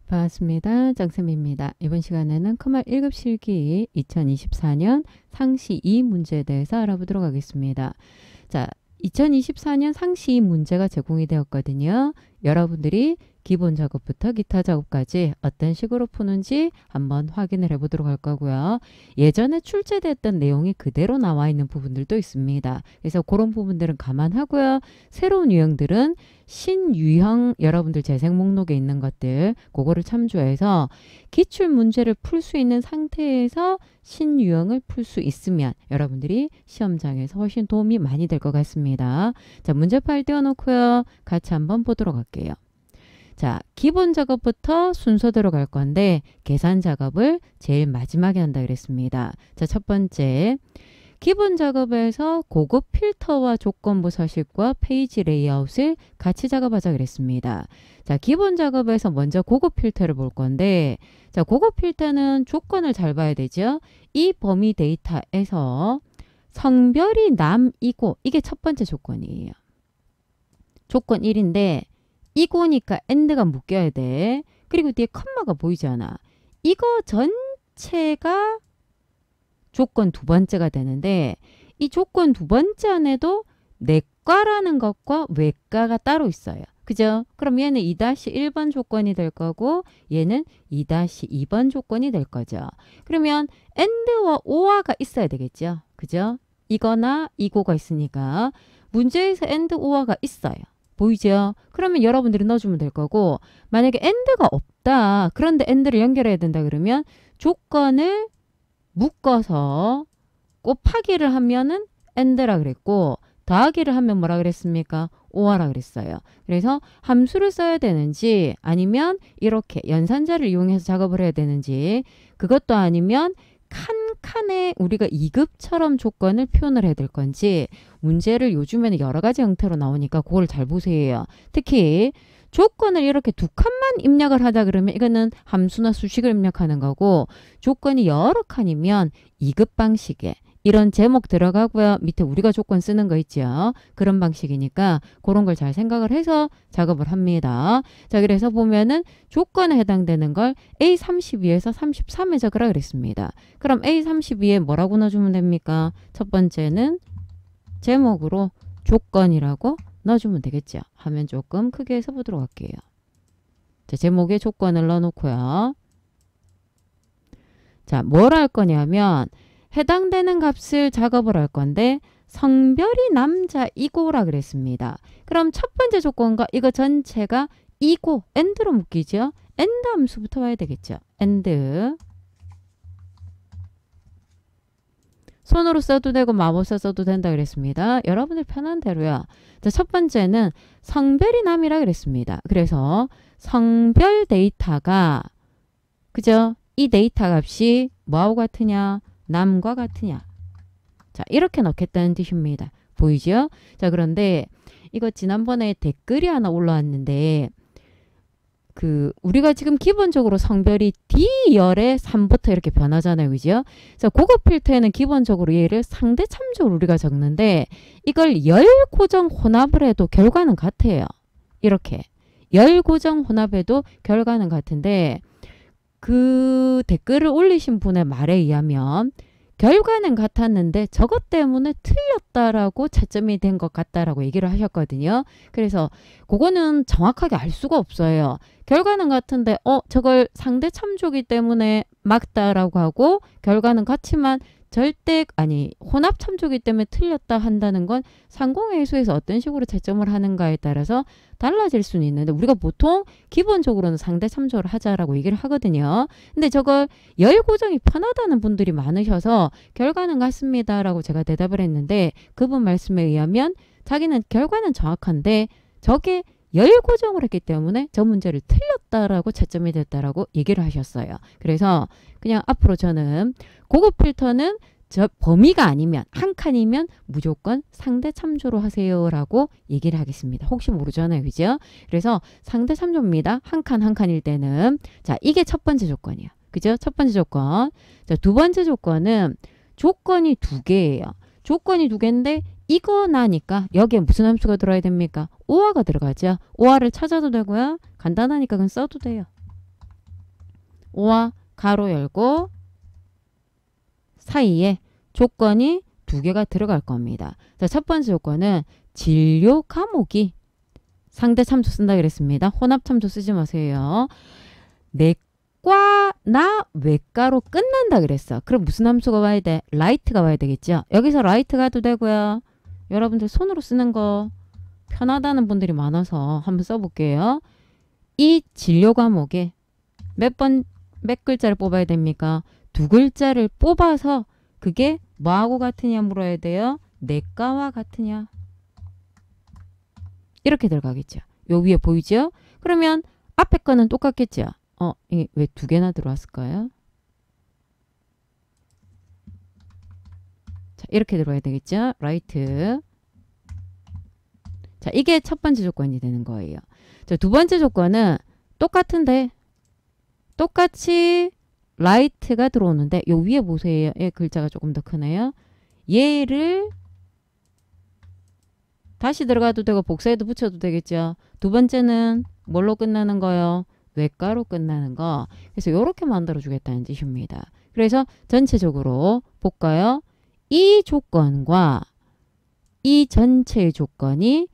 반갑습니다. 짱쌤입니다. 이번 시간에는 커말 1급 실기 2024년 상시 2 문제에 대해서 알아보도록 하겠습니다. 자, 2024년 상시 2 문제가 제공이 되었거든요. 여러분들이 기본 작업부터 기타 작업까지 어떤 식으로 푸는지 한번 확인을 해보도록 할 거고요. 예전에 출제됐던 내용이 그대로 나와 있는 부분들도 있습니다. 그래서 그런 부분들은 감안하고요. 새로운 유형들은 신유형 여러분들 재생 목록에 있는 것들 그거를 참조해서 기출 문제를 풀 수 있는 상태에서 신유형을 풀 수 있으면 여러분들이 시험장에서 훨씬 도움이 많이 될 것 같습니다. 자, 문제 파일 띄워놓고요. 같이 한번 보도록 할게요. 자, 기본 작업부터 순서대로 갈 건데 계산 작업을 제일 마지막에 한다 그랬습니다. 자, 첫 번째 기본 작업에서 고급 필터와 조건부 서식과 페이지 레이아웃을 같이 작업하자 그랬습니다. 자, 기본 작업에서 먼저 고급 필터를 볼 건데 자, 고급 필터는 조건을 잘 봐야 되죠. 이 범위 데이터에서 성별이 남이고 이게 첫 번째 조건이에요. 조건 1인데 이고니까 AND가 묶여야 돼. 그리고 뒤에 컴마가 보이잖아. 이거 전체가 조건 두 번째가 되는데 이 조건 두 번째 안에도 내과라는 것과 외과가 따로 있어요. 그죠? 그럼 얘는 2-1번 조건이 될 거고 얘는 2-2번 조건이 될 거죠. 그러면 AND와 OR가 있어야 되겠죠. 그죠? 이거나 이거가 있으니까 문제에서 AND OR가 있어요. 보이죠? 그러면 여러분들이 넣어주면 될 거고 만약에 AND가 없다. 그런데 AND를 연결해야 된다 그러면 조건을 묶어서 곱하기를 하면은 AND라 그랬고 더하기를 하면 뭐라 그랬습니까? OR라 그랬어요. 그래서 함수를 써야 되는지 아니면 이렇게 연산자를 이용해서 작업을 해야 되는지 그것도 아니면 칸칸에 우리가 2급처럼 조건을 표현을 해야 될 건지 문제를 요즘에는 여러 가지 형태로 나오니까 그걸 잘 보세요. 특히 조건을 이렇게 두 칸만 입력을 하다 그러면 이거는 함수나 수식을 입력하는 거고 조건이 여러 칸이면 2급 방식에 이런 제목 들어가고요. 밑에 우리가 조건 쓰는 거 있죠. 그런 방식이니까 그런 걸 잘 생각을 해서 작업을 합니다. 자, 그래서 보면은 조건에 해당되는 걸 A32에서 33에 적으라 그랬습니다. 그럼 A32에 뭐라고 넣어주면 됩니까? 첫 번째는 제목으로 조건이라고 넣어주면 되겠죠. 화면 조금 크게 해서 보도록 할게요. 자, 제목에 조건을 넣어놓고요. 자, 뭘 할 거냐면 해당되는 값을 작업을 할 건데 성별이 남자이고라 그랬습니다. 그럼 첫 번째 조건과 이거 전체가 이고 AND로 묶이죠. AND 함수부터 와야 되겠죠. AND 손으로 써도 되고 마법사 써도 된다 그랬습니다. 여러분들 편한 대로요. 자, 첫 번째는 성별이 남이라 그랬습니다. 그래서 성별 데이터가 그죠? 이 데이터 값이 뭐하고 같으냐? 남과 같으냐. 자, 이렇게 넣겠다는 뜻입니다. 보이죠? 자, 그런데 이거 지난번에 댓글이 하나 올라왔는데 우리가 지금 기본적으로 성별이 D열의 3부터 이렇게 변하잖아요. 그죠? 그래서 고급 필터에는 기본적으로 얘를 상대 참조로 우리가 적는데 이걸 열 고정 혼합을 해도 결과는 같아요. 이렇게. 열 고정 혼합해도 결과는 같은데 그 댓글을 올리신 분의 말에 의하면 결과는 같았는데 저것 때문에 틀렸다라고 채점이 된 것 같다라고 얘기를 하셨거든요. 그래서 그거는 정확하게 알 수가 없어요. 결과는 같은데 저걸 상대 참조기 때문에 맞다라고 하고 결과는 같지만 혼합 참조기 때문에 틀렸다 한다는 건 상공회수에서 어떤 식으로 채점을 하는가에 따라서 달라질 수는 있는데 우리가 보통 기본적으로는 상대 참조를 하자라고 얘기를 하거든요. 근데 저걸 열 고정이 편하다는 분들이 많으셔서 결과는 같습니다라고 제가 대답을 했는데 그분 말씀에 의하면 자기는 결과는 정확한데 저게 열 고정을 했기 때문에 저 문제를 틀렸다라고 채점이 됐다라고 얘기를 하셨어요. 그래서 그냥 앞으로 저는 고급 필터는 저 범위가 아니면 한 칸이면 무조건 상대 참조로 하세요라고 얘기를 하겠습니다. 혹시 모르잖아요. 그죠? 그래서 상대 참조입니다. 한 칸 한 칸일 때는. 자, 이게 첫 번째 조건이야. 그죠? 첫 번째 조건. 자, 두 번째 조건은 조건이 두 개예요. 조건이 두 개인데 이거 나니까 여기에 무슨 함수가 들어야 됩니까? OR가 들어가죠. OR을 찾아도 되고요. 간단하니까 그냥 써도 돼요. 오와 가로 열고 사이에 조건이 두 개가 들어갈 겁니다. 자, 첫 번째 조건은 진료 과목이 상대 참조 쓴다 그랬습니다. 혼합 참조 쓰지 마세요. 내과나 외과로 끝난다 그랬어. 그럼 무슨 함수가 와야 돼? 라이트가 와야 되겠죠. 여기서 라이트 가도 되고요. 여러분들 손으로 쓰는 거 편하다는 분들이 많아서 한번 써볼게요. 이 진료 과목에 몇 글자를 뽑아야 됩니까? 두 글자를 뽑아서 그게 뭐하고 같으냐 물어야 돼요. 내과와 같으냐. 이렇게 들어가겠죠. 요 위에 보이죠? 그러면 앞에 거는 똑같겠죠. 이게 왜 두 개나 들어왔을까요? 자, 이렇게 들어와야 되겠죠. 라이트. 자, 이게 첫 번째 조건이 되는 거예요. 자, 두 번째 조건은 똑같은데 똑같이 라이트가 들어오는데 요 위에 보세요. 얘 글자가 조금 더 크네요. 얘를 다시 들어가도 되고 복사해도 붙여도 되겠죠. 두 번째는 뭘로 끝나는 거요? 외과로 끝나는 거. 그래서 이렇게 만들어 주겠다는 뜻입니다. 그래서 전체적으로 볼까요? 이 조건과 이 전체의 조건이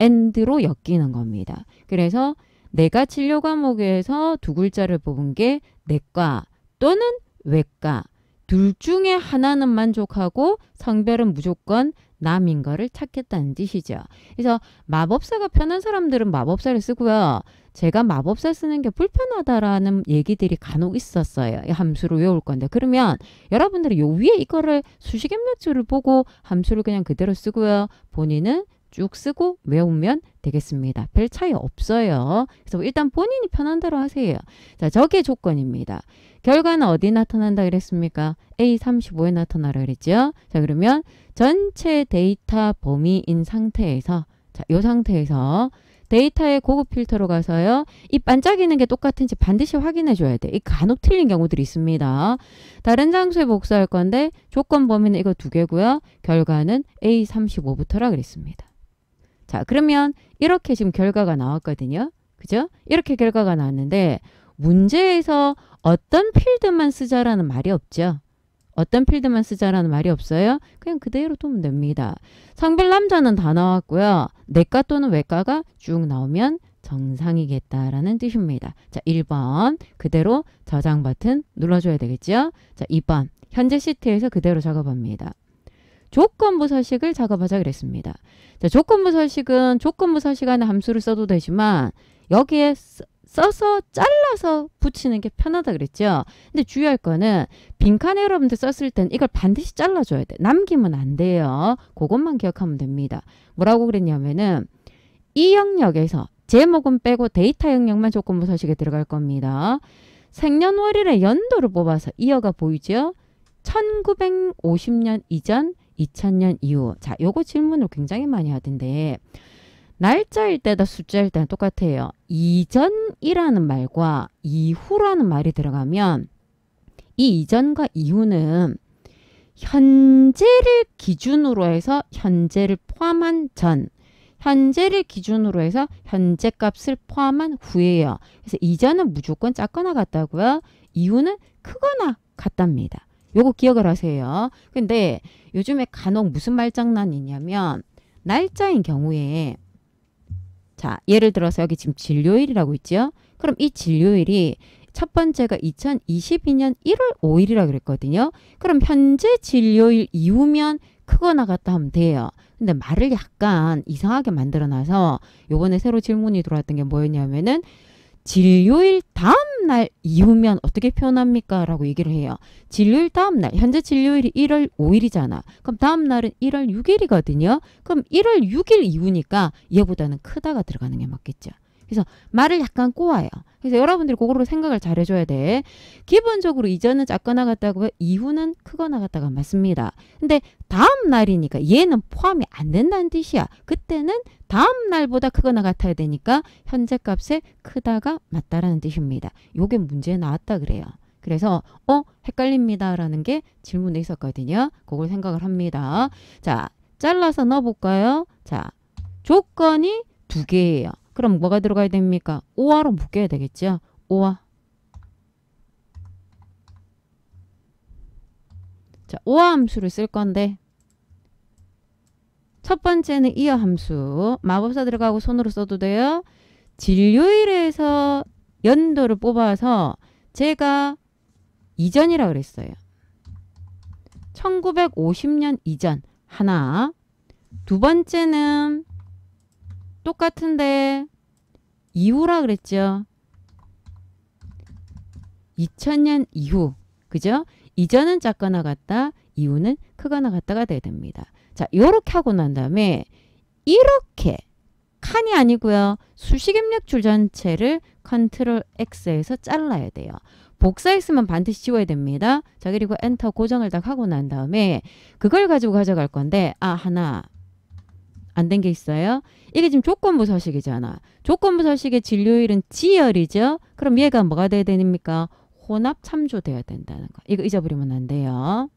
and로 엮이는 겁니다. 그래서 내가 진료 과목에서 두 글자를 뽑은 게 내과 또는 외과 둘 중에 하나는 만족하고 성별은 무조건 남인 거를 찾겠다는 뜻이죠. 그래서 마법사가 편한 사람들은 마법사를 쓰고요. 제가 마법사 쓰는 게 불편하다라는 얘기들이 간혹 있었어요. 이 함수를 외울 건데 그러면 여러분들이 요 위에 이거를 수식입력줄을 보고 함수를 그냥 그대로 쓰고요. 본인은 쭉 쓰고 외우면 되겠습니다. 별 차이 없어요. 그래서 일단 본인이 편한 대로 하세요. 자, 저게 조건입니다. 결과는 어디 나타난다 그랬습니까? A35에 나타나라 그랬죠? 자, 그러면 전체 데이터 범위인 상태에서 자, 요 상태에서 데이터의 고급 필터로 가서요. 이 반짝이는 게 똑같은지 반드시 확인해 줘야 돼. 이 간혹 틀린 경우들이 있습니다. 다른 장소에 복사할 건데 조건 범위는 이거 두 개고요. 결과는 A35부터라 그랬습니다. 자, 그러면 이렇게 지금 결과가 나왔거든요. 그죠? 이렇게 결과가 나왔는데 문제에서 어떤 필드만 쓰자라는 말이 없죠. 어떤 필드만 쓰자라는 말이 없어요. 그냥 그대로 두면 됩니다. 성별 남자는 다 나왔고요. 내과 또는 외과가 쭉 나오면 정상이겠다라는 뜻입니다. 자, 1번 그대로 저장 버튼 눌러줘야 되겠죠. 자, 2번 현재 시트에서 그대로 작업합니다. 조건부 서식을 작업하자 그랬습니다. 자, 조건부 서식은 조건부 서식 안에 함수를 써도 되지만 여기에 써서 잘라서 붙이는 게 편하다 그랬죠. 근데 주의할 거는 빈칸에 여러분들 썼을 땐 이걸 반드시 잘라줘야 돼. 남기면 안 돼요. 그것만 기억하면 됩니다. 뭐라고 그랬냐면은 이 영역에서 제목은 빼고 데이터 영역만 조건부 서식에 들어갈 겁니다. 생년월일의 연도를 뽑아서 이어가 보이죠. 1950년 이전 2000년 이후. 자, 요거 질문을 굉장히 많이 하던데 날짜일 때다 숫자일 때는 똑같아요. 이전이라는 말과 이후라는 말이 들어가면 이 이전과 이후는 현재를 기준으로 해서 현재를 포함한 전, 현재를 기준으로 해서 현재 값을 포함한 후예요. 그래서 이전은 무조건 작거나 같다고요. 이후는 크거나 같답니다. 요거 기억을 하세요. 근데 요즘에 간혹 무슨 말장난이 있냐면 날짜인 경우에 자, 예를 들어서 여기 지금 진료일이라고 있죠. 그럼 이 진료일이 첫 번째가 2022년 1월 5일이라고 그랬거든요. 그럼 현재 진료일 이후면 크거나 같다 하면 돼요. 근데 말을 약간 이상하게 만들어놔서 요번에 새로 질문이 들어왔던 게 뭐였냐면은 진료일 다음 날 이후면 어떻게 표현합니까? 라고 얘기를 해요. 진료일 다음 날, 현재 진료일이 1월 5일이잖아. 그럼 다음 날은 1월 6일이거든요. 그럼 1월 6일 이후니까 얘보다는 크다가 들어가는 게 맞겠죠. 그래서 말을 약간 꼬아요. 그래서 여러분들이 그거로 생각을 잘 해줘야 돼. 기본적으로 이전은 작거나 같다고 이후는 크거나 같다가 맞습니다. 근데 다음 날이니까 얘는 포함이 안 된다는 뜻이야. 그때는 다음 날보다 크거나 같아야 되니까 현재 값에 크다가 맞다라는 뜻입니다. 요게 문제에 나왔다 그래요. 그래서 헷갈립니다 라는 게 질문에 있었거든요. 그걸 생각을 합니다. 자, 잘라서 넣어볼까요? 자, 조건이 두 개예요. 그럼 뭐가 들어가야 됩니까? 오화로 묶여야 되겠죠. 오화. 자, 오화 함수를 쓸 건데 첫 번째는 이어 함수. 마법사 들어가고 손으로 써도 돼요. 진료일에서 연도를 뽑아서 제가 이전이라 그랬어요. 1950년 이전 하나. 두 번째는 똑같은데 이후라 그랬죠. 2000년 이후. 그죠? 이전은 작거나 같다. 이후는 크거나 같다가 돼야 됩니다. 자, 요렇게 하고 난 다음에 이렇게 칸이 아니고요. 수식 입력줄 전체를 컨트롤 X에서 잘라야 돼요. 복사했으면 반드시 지워야 됩니다. 자, 그리고 엔터 고정을 딱 하고 난 다음에 그걸 가지고 가져갈 건데 하나 안 된 게 있어요. 이게 지금 조건부 서식이잖아. 조건부 서식의 진료일은 지열이죠. 그럼 얘가 뭐가 돼야 됩니까? 혼합 참조돼야 된다는 거. 이거 잊어버리면 안 돼요.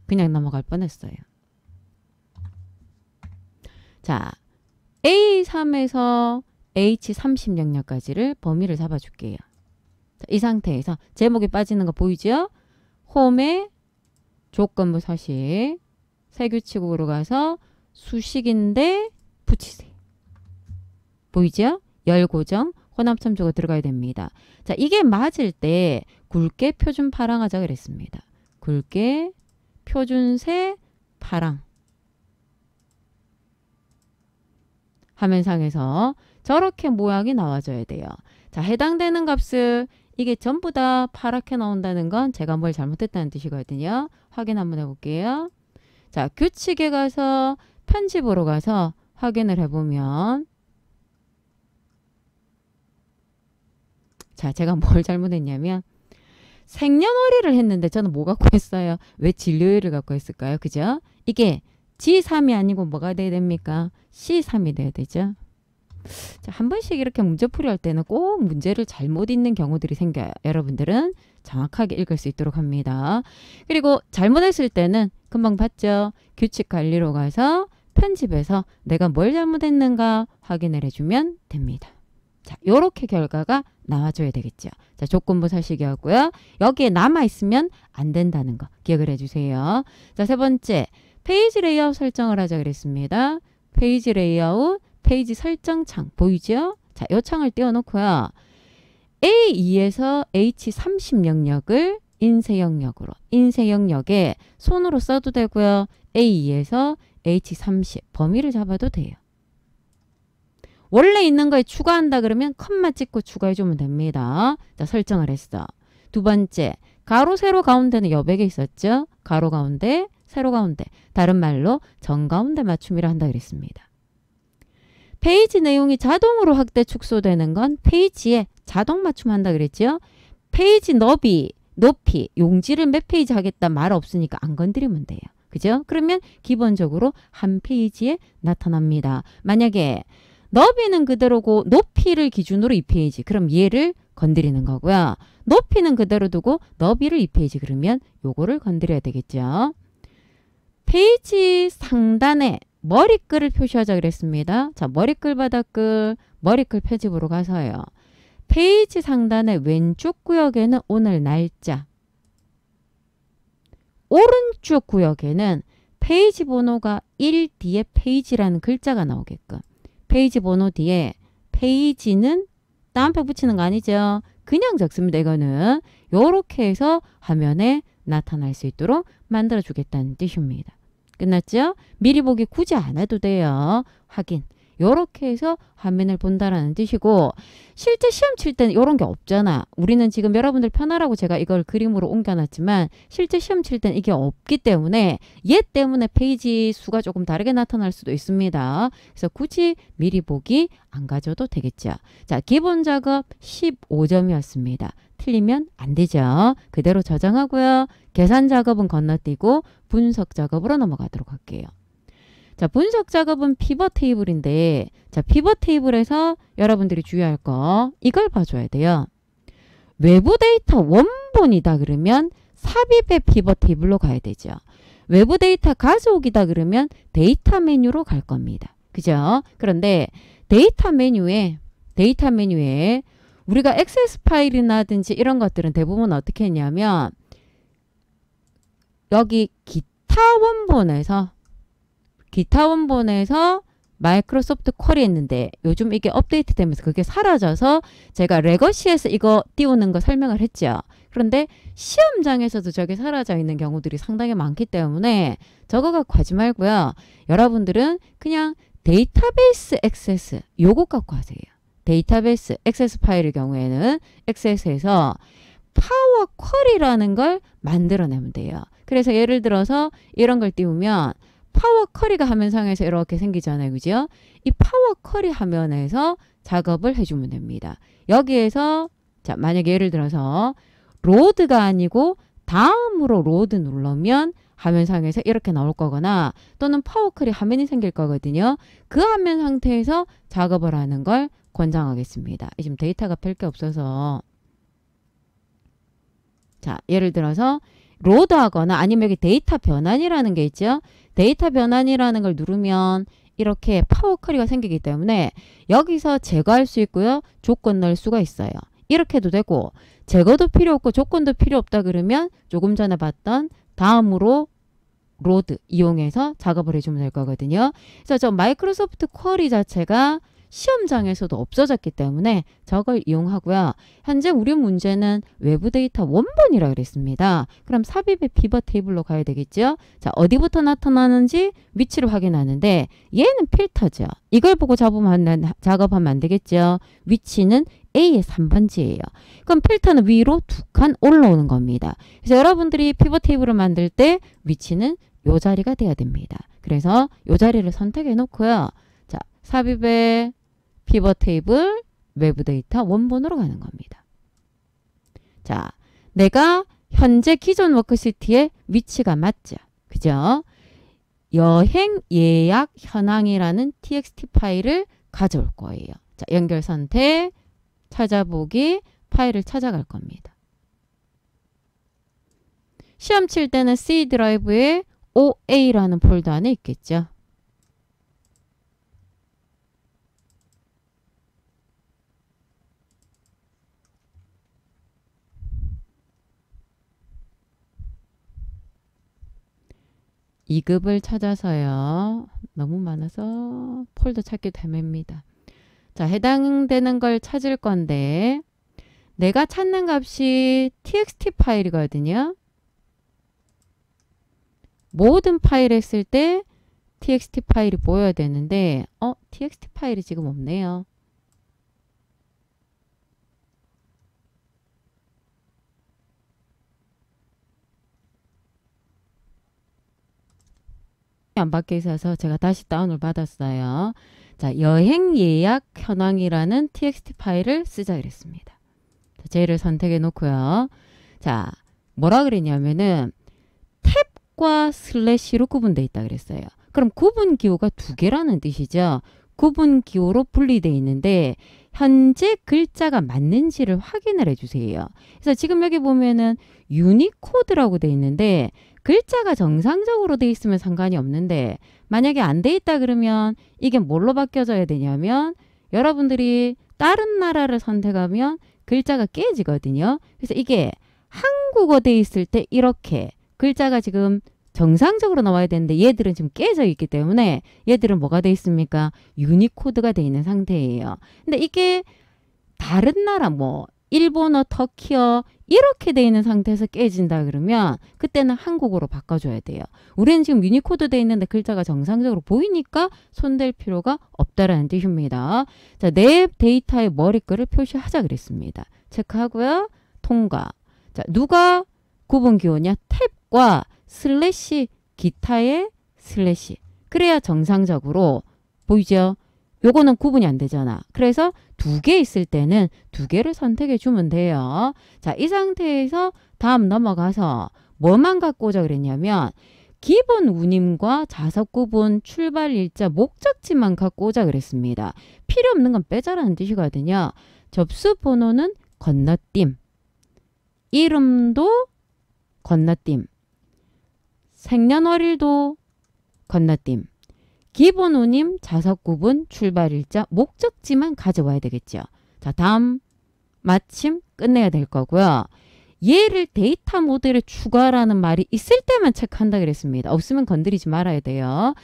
그냥 넘어갈 뻔했어요. 자, A3에서 H30 영역까지를 범위를 잡아줄게요. 자, 이 상태에서 제목이 빠지는 거 보이죠? 홈에 조건부 서식 새 규칙으로 가서 수식인데 붙이세요. 보이죠? 열 고정 혼합 참조가 들어가야 됩니다. 자, 이게 맞을 때 굵게 표준 파랑하자 그랬습니다. 굵게 표준색 파랑 화면상에서 저렇게 모양이 나와줘야 돼요. 자, 해당되는 값을 이게 전부 다 파랗게 나온다는 건 제가 뭘 잘못했다는 뜻이거든요. 확인 한번 해볼게요. 자, 규칙에 가서 편집으로 가서 확인을 해보면 자, 제가 뭘 잘못했냐면 생년월일을 했는데 저는 뭐 갖고 했어요? 왜 진료일을 갖고 했을까요? 그죠? 이게 G3이 아니고 뭐가 돼야 됩니까? C3이 돼야 되죠. 자, 한 번씩 이렇게 문제풀이 할 때는 꼭 문제를 잘못 읽는 경우들이 생겨요. 여러분들은 정확하게 읽을 수 있도록 합니다. 그리고 잘못했을 때는 금방 봤죠? 규칙 관리로 가서 편집해서 내가 뭘 잘못했는가 확인을 해주면 됩니다. 자, 요렇게 결과가 나와줘야 되겠죠. 자, 조건부 서식이었고요. 여기에 남아있으면 안 된다는 거 기억을 해주세요. 자, 세 번째 페이지 레이아웃 설정을 하자 그랬습니다. 페이지 레이아웃 페이지 설정 창 보이죠? 자, 요 창을 띄워놓고요. A2에서 H30 영역을 인쇄 영역으로 인쇄 영역에 손으로 써도 되고요. A2에서 H30 범위를 잡아도 돼요. 원래 있는 거에 추가한다 그러면 컷만 찍고 추가해주면 됩니다. 자, 설정을 했어. 두 번째, 가로 세로 가운데는 여백에 있었죠. 가로 가운데 세로 가운데 다른 말로 정가운데 맞춤이라 한다 그랬습니다. 페이지 내용이 자동으로 확대 축소되는 건 페이지에 자동 맞춤한다 그랬죠. 페이지 너비 높이 용지를 몇 페이지 하겠다 말 없으니까 안 건드리면 돼요. 그죠? 그러면 기본적으로 한 페이지에 나타납니다. 만약에 너비는 그대로고 높이를 기준으로 2페이지. 그럼 얘를 건드리는 거고요. 높이는 그대로 두고 너비를 2페이지. 그러면 요거를 건드려야 되겠죠. 페이지 상단에 머리글을 표시하자 그랬습니다. 자, 머리글 바닥글 머리글 표집으로 가서요. 페이지 상단의 왼쪽 구역에는 오늘 날짜 오른쪽 구역에는 페이지 번호가 1 뒤에 페이지라는 글자가 나오게끔 페이지 번호 뒤에 페이지는 따옴표 붙이는 거 아니죠. 그냥 적습니다. 이거는 요렇게 해서 화면에 나타날 수 있도록 만들어 주겠다는 뜻입니다. 끝났죠? 미리 보기 굳이 안 해도 돼요. 확인. 요렇게 해서 화면을 본다라는 뜻이고 실제 시험 칠 때는 이런 게 없잖아. 우리는 지금 여러분들 편하라고 제가 이걸 그림으로 옮겨놨지만 실제 시험 칠 때는 이게 없기 때문에 얘 때문에 페이지 수가 조금 다르게 나타날 수도 있습니다. 그래서 굳이 미리 보기 안 가져도 되겠죠. 자, 기본 작업 15점이었습니다. 틀리면 안 되죠. 그대로 저장하고요. 계산 작업은 건너뛰고 분석 작업으로 넘어가도록 할게요. 자, 분석 작업은 피벗 테이블인데 자, 피벗 테이블에서 여러분들이 주의할 거 이걸 봐줘야 돼요. 외부 데이터 원본이다 그러면 삽입의 피벗 테이블로 가야 되죠. 외부 데이터 가져오기다 그러면 데이터 메뉴로 갈 겁니다. 그죠? 그런데 데이터 메뉴에 우리가 액세스 파일이라든지 이런 것들은 대부분 어떻게 했냐면 여기 기타 원본에서 마이크로소프트 쿼리 했는데 요즘 이게 업데이트 되면서 그게 사라져서 제가 레거시에서 이거 띄우는 거 설명을 했죠. 그런데 시험장에서도 저게 사라져 있는 경우들이 상당히 많기 때문에 저거 갖고 하지 말고요. 여러분들은 그냥 데이터베이스 액세스 요거 갖고 하세요. 데이터베이스 액세스 파일의 경우에는 액세스에서 파워 쿼리라는 걸 만들어내면 돼요. 그래서 예를 들어서 이런 걸 띄우면 파워 쿼리가 화면상에서 이렇게 생기잖아요. 그죠? 이 파워 쿼리 화면에서 작업을 해주면 됩니다. 여기에서 자 만약 예를 들어서 로드가 아니고 다음으로 로드 누르면 화면상에서 이렇게 나올 거거나 또는 파워 쿼리 화면이 생길 거거든요. 그 화면 상태에서 작업을 하는 걸 권장하겠습니다. 지금 데이터가 별게 없어서 자 예를 들어서 로드하거나 아니면 여기 데이터 변환이라는 게 있죠. 데이터 변환이라는 걸 누르면 이렇게 파워 쿼리가 생기기 때문에 여기서 제거할 수 있고요. 조건 넣을 수가 있어요. 이렇게 해도 되고 제거도 필요 없고 조건도 필요 없다 그러면 조금 전에 봤던 다음으로 로드 이용해서 작업을 해주면 될 거거든요. 그래서 저 마이크로소프트 쿼리 자체가 시험장에서도 없어졌기 때문에 저걸 이용하고요. 현재 우리 문제는 외부 데이터 원본이라고 그랬습니다. 그럼 삽입의 피벗 테이블로 가야 되겠죠. 자 어디부터 나타나는지 위치를 확인하는데 얘는 필터죠. 이걸 보고 작업하면 안 되겠죠. 위치는 A의 3번지예요. 그럼 필터는 위로 2칸 올라오는 겁니다. 그래서 여러분들이 피벗 테이블을 만들 때 위치는 요 자리가 돼야 됩니다. 그래서 요 자리를 선택해 놓고요. 자 삽입의 피벗 테이블 외부 데이터 원본으로 가는 겁니다. 자, 내가 현재 기존 워크시트의 위치가 맞죠? 그죠? 여행 예약 현황이라는 txt 파일을 가져올 거예요. 자, 연결 선택, 찾아보기, 파일을 찾아갈 겁니다. 시험 칠 때는 C 드라이브에 OA라는 폴더 안에 있겠죠. (2급을) 찾아서요. 너무 많아서 폴더 찾기도 헤맵니다. 자, 해당되는 걸 찾을 건데 내가 찾는 값이 txt 파일이거든요. 모든 파일 했을 때 txt 파일이 보여야 되는데 txt 파일이 지금 없네요. 안 받게 있어서 제가 다시 다운을 받았어요. 자, 여행 예약 현황이라는 txt 파일을 쓰자 이랬습니다. 쟤를 선택해 놓고요. 자, 뭐라 그랬냐면은 탭과 슬래시로 구분되어 있다 그랬어요. 그럼 구분 기호가 2개라는 뜻이죠. 구분 기호로 분리되어 있는데 현재 글자가 맞는지를 확인을 해주세요. 그래서 지금 여기 보면은 유니코드라고 되어 있는데 글자가 정상적으로 되어 있으면 상관이 없는데 만약에 안 되어 있다 그러면 이게 뭘로 바뀌어져야 되냐면 여러분들이 다른 나라를 선택하면 글자가 깨지거든요. 그래서 이게 한국어 되어 있을 때 이렇게 글자가 지금 정상적으로 나와야 되는데 얘들은 지금 깨져 있기 때문에 얘들은 뭐가 돼 있습니까? 유니코드가 돼 있는 상태예요. 근데 이게 다른 나라 뭐 일본어, 터키어 이렇게 돼 있는 상태에서 깨진다 그러면 그때는 한국어로 바꿔줘야 돼요. 우리는 지금 유니코드 돼 있는데 글자가 정상적으로 보이니까 손댈 필요가 없다라는 뜻입니다. 자, 내 데이터의 머리글을 표시하자 그랬습니다. 체크하고요. 통과. 자, 누가 구분 기호냐? 탭과 슬래시 기타의 슬래시. 그래야 정상적으로 보이죠? 요거는 구분이 안 되잖아. 그래서 2개 있을 때는 2개를 선택해 주면 돼요. 자, 이 상태에서 다음 넘어가서 뭐만 갖고 오자 그랬냐면 기본 운임과 자석 구분, 출발 일자, 목적지만 갖고 오자 그랬습니다. 필요 없는 건 빼자라는 뜻이거든요. 접수 번호는 건너뛰임. 이름도 건너뛰임. 생년월일도 건너뛰임. 기본 운임, 자석 구분, 출발 일자, 목적지만 가져와야 되겠죠. 자, 다음 마침 끝내야 될 거고요. 얘를 데이터 모델에 추가라는 말이 있을 때만 체크한다 그랬습니다. 없으면 건드리지 말아야 돼요.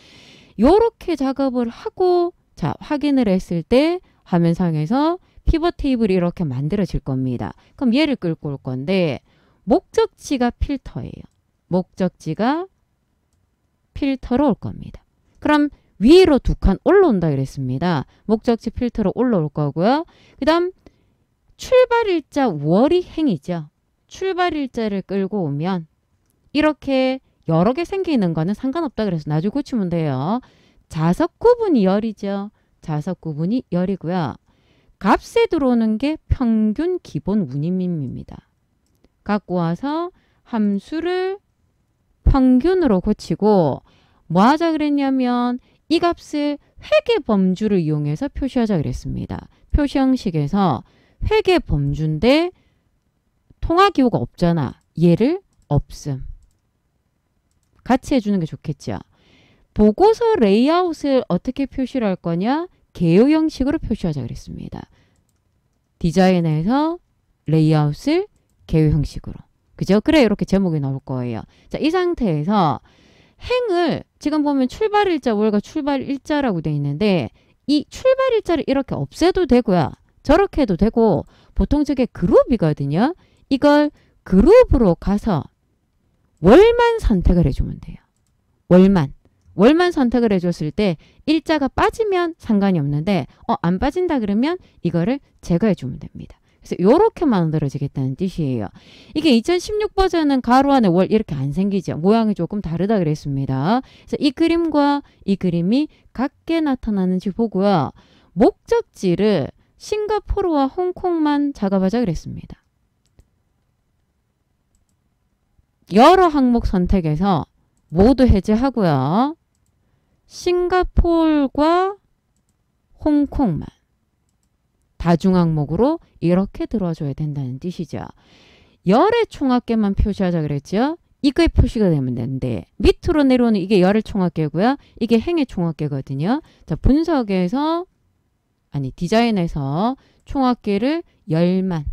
요렇게 작업을 하고 자 확인을 했을 때 화면상에서 피벗 테이블이 이렇게 만들어질 겁니다. 그럼 얘를 끌고 올 건데 목적지가 필터예요. 목적지가 필터로 올 겁니다. 그럼 위로 두 칸 올라온다 그랬습니다. 목적지 필터로 올라올 거고요. 그 다음 출발일자 월이 행이죠. 출발일자를 끌고 오면 이렇게 여러 개 생기는 거는 상관없다 그래서 나중에 고치면 돼요. 자석 구분이 열이죠. 자석 구분이 열이고요. 값에 들어오는 게 평균 기본 운임입니다. 갖고 와서 함수를 평균으로 고치고 뭐 하자 그랬냐면 이 값을 회계 범주를 이용해서 표시하자 그랬습니다. 표시 형식에서 회계 범주인데 통화기호가 없잖아. 얘를 없음. 같이 해주는 게 좋겠죠. 보고서 레이아웃을 어떻게 표시를 할 거냐? 개요 형식으로 표시하자 그랬습니다. 디자인에서 레이아웃을 개요 형식으로. 그죠? 그래 이렇게 제목이 나올 거예요. 자, 이 상태에서 행을 지금 보면 출발일자 월과 출발일자라고 되어 있는데 이 출발일자를 이렇게 없애도 되고요. 저렇게 해도 되고 보통 저게 그룹이거든요. 이걸 그룹으로 가서 월만 선택을 해주면 돼요. 월만 선택을 해줬을 때 일자가 빠지면 상관이 없는데 안 빠진다 그러면 이거를 제거해 주면 됩니다. 그래서 이렇게 만들어지겠다는 뜻이에요. 이게 2016 버전은 가로 안에 월 이렇게 안 생기죠. 모양이 조금 다르다 그랬습니다. 그래서 이 그림과 이 그림이 같게 나타나는지 보고요. 목적지를 싱가포르와 홍콩만 작업하자 그랬습니다. 여러 항목 선택해서 모두 해제하고요. 싱가포르과 홍콩만 다중 항목으로 이렇게 들어줘야 된다는 뜻이죠. 열의 총합계만 표시하자 그랬죠. 이거에 표시가 되면 되는데 밑으로 내려오는 이게 열의 총합계고요. 이게 행의 총합계거든요. 자, 분석에서 디자인에서 총합계를 열만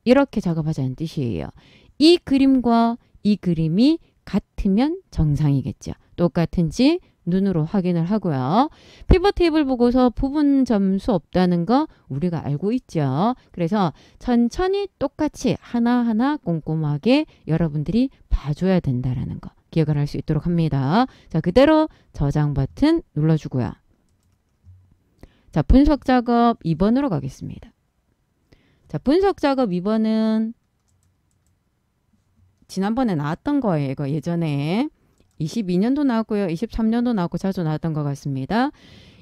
이렇게 작업하자는 뜻이에요. 이 그림과 이 그림이 같으면 정상이겠죠. 똑같은지 눈으로 확인을 하고요. 피벗 테이블 보고서 부분 점수 없다는 거 우리가 알고 있죠. 그래서 천천히 똑같이 하나하나 꼼꼼하게 여러분들이 봐줘야 된다라는 거 기억을 할 수 있도록 합니다. 자, 그대로 저장 버튼 눌러주고요. 자, 분석 작업 2번으로 가겠습니다. 자, 분석 작업 2번은 지난번에 나왔던 거예요. 이거 예전에 22년도 나왔고요. 23년도 나왔고 자주 나왔던 것 같습니다.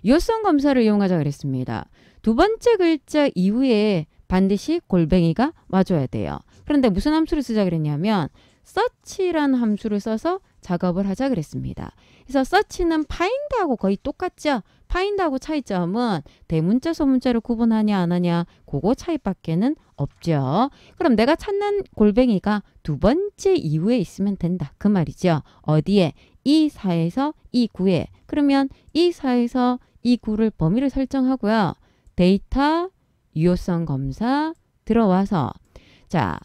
유효성 검사를 이용하자 그랬습니다. 두 번째 글자 이후에 반드시 골뱅이가 와줘야 돼요. 그런데 무슨 함수를 쓰자 그랬냐면 search란 함수를 써서 작업을 하자 그랬습니다. 그래서 search는 find하고 거의 똑같죠. find하고 차이점은 대문자 소문자를 구분하냐 안 하냐 그거 차이밖에는 없죠. 그럼 내가 찾는 골뱅이가 두 번째 이후에 있으면 된다. 그 말이죠. 어디에? 이 4에서 이 9에. 그러면 이 4에서 이 9를 범위를 설정하고요. 데이터 유효성 검사 들어와서 자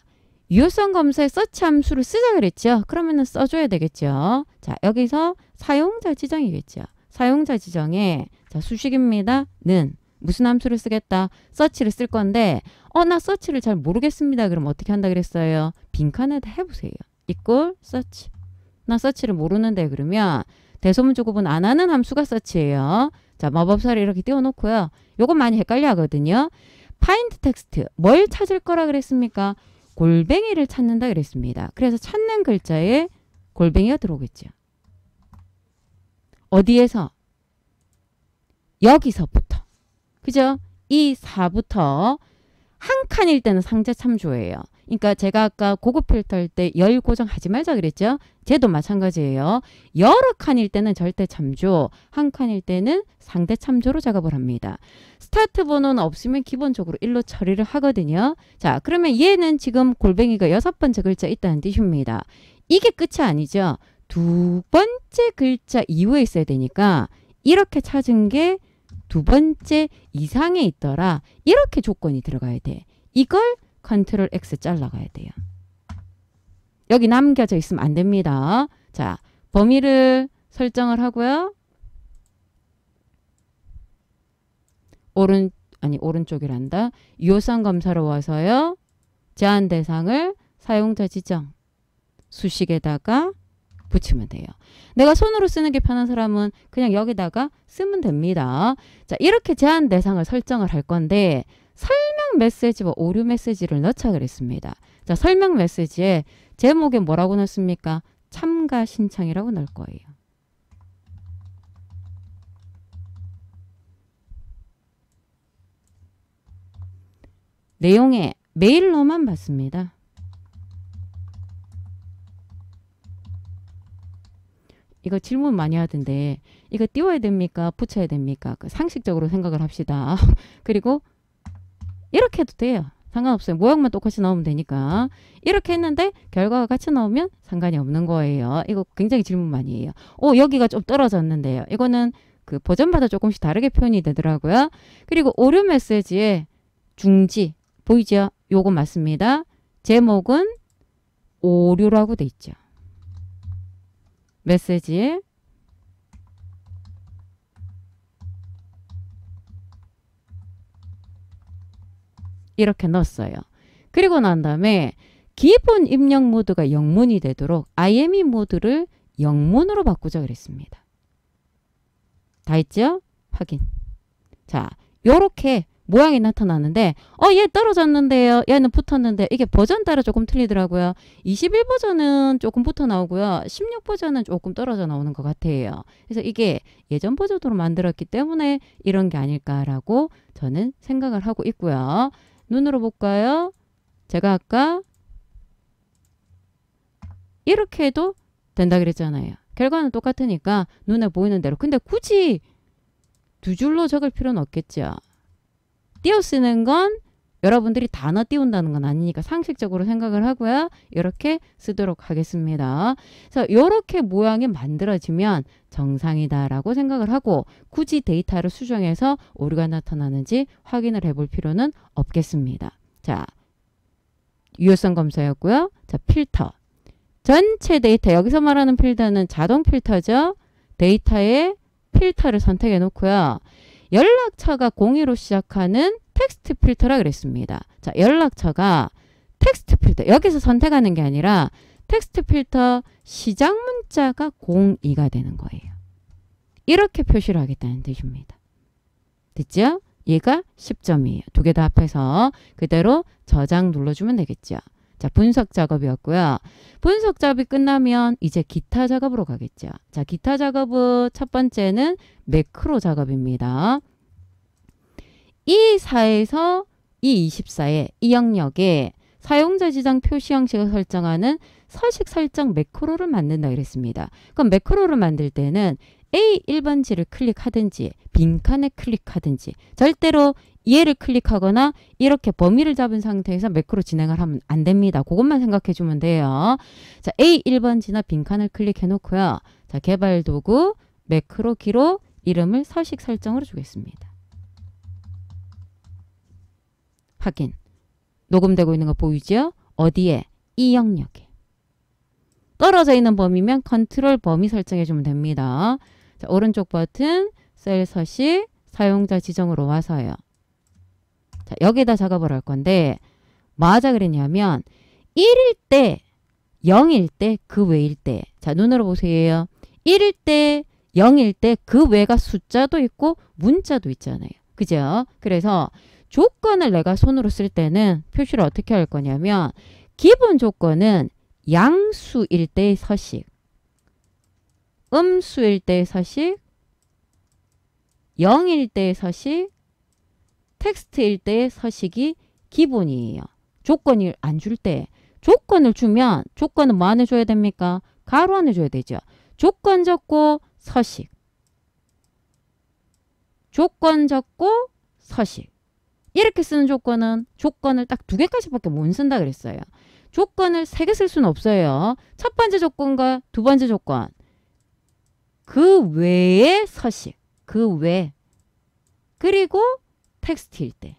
유효성 검사에 서치 함수를 쓰자 그랬죠. 그러면은 써줘야 되겠죠. 자, 여기서 사용자 지정이겠죠. 사용자 지정에 자, 수식입니다. 는 무슨 함수를 쓰겠다? 서치를 쓸 건데 나 서치를 잘 모르겠습니다. 그럼 어떻게 한다 그랬어요? 빈칸에다 해보세요. 이꼴 서치. 나 서치를 모르는데 그러면 대소문자 구분 안 하는 함수가 서치예요. 자, 마법사를 이렇게 띄워놓고요. 요거 많이 헷갈려 하거든요. find text 뭘 찾을 거라 그랬습니까? 골뱅이를 찾는다 그랬습니다. 그래서 찾는 글자에 골뱅이가 들어오겠죠. 어디에서? 여기서부터. 그죠? 이 4부터 한 칸일 때는 상자 참조예요. 그러니까 제가 아까 고급 필터 할 때 열 고정하지 말자 그랬죠? 쟤도 마찬가지예요. 여러 칸일 때는 절대 참조, 한 칸일 때는 상대 참조로 작업을 합니다. 스타트 번호는 없으면 기본적으로 1로 처리를 하거든요. 자, 그러면 얘는 지금 골뱅이가 6번째 글자 있다는 뜻입니다. 이게 끝이 아니죠. 두 번째 글자 이후에 있어야 되니까 이렇게 찾은 게 두 번째 이상에 있더라. 이렇게 조건이 들어가야 돼. 이걸 컨트롤 X 잘라가야 돼요. 여기 남겨져 있으면 안 됩니다. 자, 범위를 설정을 하고요. 오른쪽이란다. 유효성 검사로 와서요. 제한 대상을 사용자 지정 수식에다가 붙이면 돼요. 내가 손으로 쓰는 게 편한 사람은 그냥 여기다가 쓰면 됩니다. 자, 이렇게 제한 대상을 설정을 할 건데 설명 메시지와 오류 메시지를 넣자 그랬습니다. 자, 설명 메시지에 제목에 뭐라고 넣습니까? 참가 신청이라고 넣을 거예요. 내용에 메일로만 받습니다. 이거 질문 많이 하던데 이거 띄워야 됩니까? 붙여야 됩니까? 상식적으로 생각을 합시다. 그리고 이렇게 해도 돼요. 상관없어요. 모양만 똑같이 나오면 되니까. 이렇게 했는데 결과가 같이 나오면 상관이 없는 거예요. 이거 굉장히 질문 많이 해요. 여기가 좀 떨어졌는데요. 이거는 그 버전마다 조금씩 다르게 표현이 되더라고요. 그리고 오류 메시지에 중지 보이죠? 요거 맞습니다. 제목은 오류라고 돼 있죠. 메시지에 이렇게 넣었어요. 그리고 난 다음에 기본 입력 모드가 영문이 되도록 IME 모드를 영문으로 바꾸자 그랬습니다. 다 했죠? 확인. 자, 요렇게 모양이 나타나는데 얘 떨어졌는데요. 얘는 붙었는데 이게 버전 따라 조금 틀리더라고요. 21 버전은 조금 붙어 나오고요. 16 버전은 조금 떨어져 나오는 것 같아요. 그래서 이게 예전 버전으로 만들었기 때문에 이런 게 아닐까라고 저는 생각을 하고 있고요. 눈으로 볼까요? 제가 아까 이렇게 해도 된다 그랬잖아요. 결과는 똑같으니까 눈에 보이는 대로. 근데 굳이 두 줄로 적을 필요는 없겠죠. 띄어쓰는 건 여러분들이 단어 띄운다는 건 아니니까 상식적으로 생각을 하고요. 이렇게 쓰도록 하겠습니다. 그래서 이렇게 모양이 만들어지면 정상이다라고 생각을 하고 굳이 데이터를 수정해서 오류가 나타나는지 확인을 해볼 필요는 없겠습니다. 자, 유효성 검사였고요. 자, 필터. 전체 데이터, 여기서 말하는 필터는 자동 필터죠. 데이터에 필터를 선택해 놓고요. 연락처가 02로 시작하는 텍스트 필터라 그랬습니다. 자, 연락처가 텍스트 필터. 여기서 선택하는 게 아니라 텍스트 필터 시작 문자가 02가 되는 거예요. 이렇게 표시를 하겠다는 뜻입니다. 됐죠? 얘가 10점이에요. 두 개 다 합해서 그대로 저장 눌러주면 되겠죠. 자, 분석 작업이었고요. 분석 작업이 끝나면 이제 기타 작업으로 가겠죠. 자, 기타 작업은 첫 번째는 매크로 작업입니다. 이 4에서 이 24에 이 영역에 사용자 지정 표시 형식을 설정하는 서식 설정 매크로를 만든다 그랬습니다. 그럼 매크로를 만들 때는 A1번지를 클릭하든지 빈칸에 클릭하든지 절대로 얘를 클릭하거나 이렇게 범위를 잡은 상태에서 매크로 진행을 하면 안 됩니다. 그것만 생각해 주면 돼요. 자, A1번지나 빈칸을 클릭해 놓고요. 자, 개발 도구 매크로 기록 이름을 서식 설정으로 주겠습니다. 확인. 녹음되고 있는 거 보이죠? 어디에? 이 영역에. 떨어져 있는 범위면 컨트롤 범위 설정해 주면 됩니다. 자, 오른쪽 버튼 셀 서식 사용자 지정으로 와서요. 자, 여기다 작업을 할 건데 뭐 하자 그랬냐면 1일 때, 0일 때, 그 외일 때. 자, 눈으로 보세요. 1일 때, 0일 때 그 외가 숫자도 있고 문자도 있잖아요. 그죠? 그래서 조건을 내가 손으로 쓸 때는 표시를 어떻게 할 거냐면 기본 조건은 양수일 때의 서식, 음수일 때의 서식, 0일 때의 서식, 텍스트일 때의 서식이 기본이에요. 조건을 안 줄 때. 조건을 주면 조건은 뭐 안에 줘야 됩니까? 가로 안에 줘야 되죠. 조건 적고 서식. 조건 적고 서식. 이렇게 쓰는 조건은 조건을 딱 2개까지밖에 못 쓴다 그랬어요. 조건을 3개 쓸 수는 없어요. 첫 번째 조건과 두 번째 조건. 그 외의 서식. 그 외. 그리고 텍스트일 때.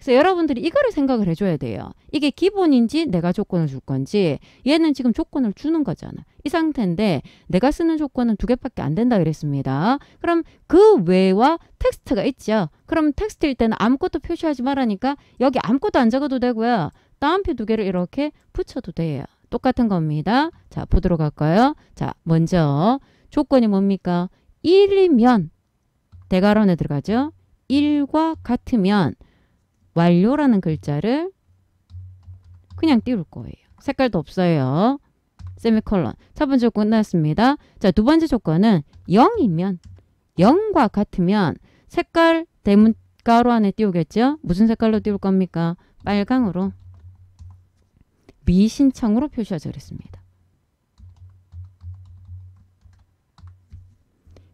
그래서 여러분들이 이거를 생각을 해줘야 돼요. 이게 기본인지 내가 조건을 줄 건지. 얘는 지금 조건을 주는 거잖아. 이 상태인데 내가 쓰는 조건은 2개밖에 안 된다 그랬습니다. 그럼 그 외와 텍스트가 있죠. 그럼 텍스트일 때는 아무것도 표시하지 말라니까 여기 아무것도 안 적어도 되고요. 따옴표 2개를 이렇게 붙여도 돼요. 똑같은 겁니다. 자, 보도록 할까요? 자, 먼저 조건이 뭡니까? 1이면 대괄호에 들어가죠. 1과 같으면 완료라는 글자를 그냥 띄울 거예요. 색깔도 없어요. 세미콜론. 첫 번째 조건 끝났습니다. 자, 두 번째 조건은 0이면 0과 같으면 색깔 대문가로 안에 띄우겠죠? 무슨 색깔로 띄울 겁니까? 빨강으로. 미신청으로 표시하자 그랬습니다.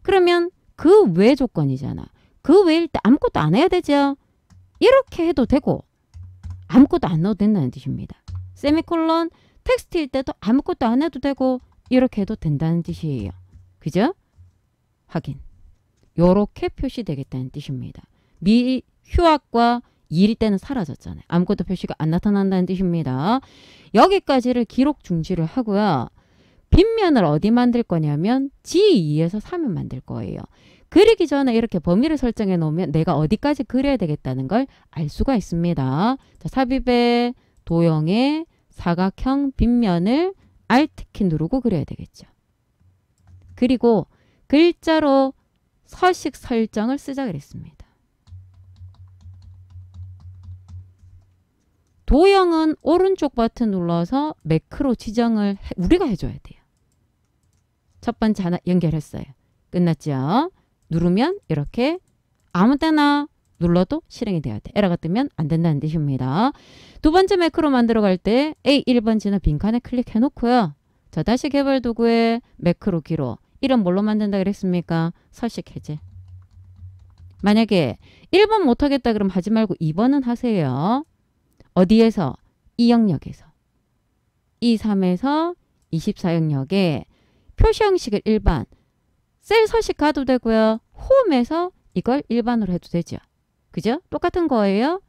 그러면 그 외 조건이잖아. 그 외일 때 아무것도 안 해야 되죠? 이렇게 해도 되고 아무것도 안 넣어도 된다는 뜻입니다. 세미콜론 텍스트일 때도 아무것도 안 해도 되고 이렇게 해도 된다는 뜻이에요. 그죠? 확인. 요렇게 표시되겠다는 뜻입니다. 휴학과 일일 때는 사라졌잖아요. 아무것도 표시가 안 나타난다는 뜻입니다. 여기까지를 기록 중지를 하고요. 빗면을 어디 만들 거냐면 G2에서 3을 만들 거예요. 그리기 전에 이렇게 범위를 설정해 놓으면 내가 어디까지 그려야 되겠다는 걸 알 수가 있습니다. 자, 삽입의 도형의 사각형 빗면을 Alt키 누르고 그려야 되겠죠. 그리고 글자로 서식 설정을 쓰자 그랬습니다. 도형은 오른쪽 버튼 눌러서 매크로 지정을 우리가 해줘야 돼요. 첫 번째 하나 연결했어요. 끝났죠? 누르면 이렇게 아무 때나 눌러도 실행이 돼야 돼. 에러가 뜨면 안 된다는 뜻입니다. 두 번째 매크로 만들어 갈 때 A 1번지는 빈칸에 클릭해 놓고요. 자, 다시 개발 도구에 매크로 기록. 이름 뭘로 만든다 그랬습니까? 서식 해제. 만약에 1번 못하겠다 그럼 하지 말고 2번은 하세요. 어디에서? 이 영역에서. 23에서 24 영역에 표시 형식을 일반. 셀 서식 가도 되고요. 홈에서 이걸 일반으로 해도 되죠. 그죠? 똑같은 거예요.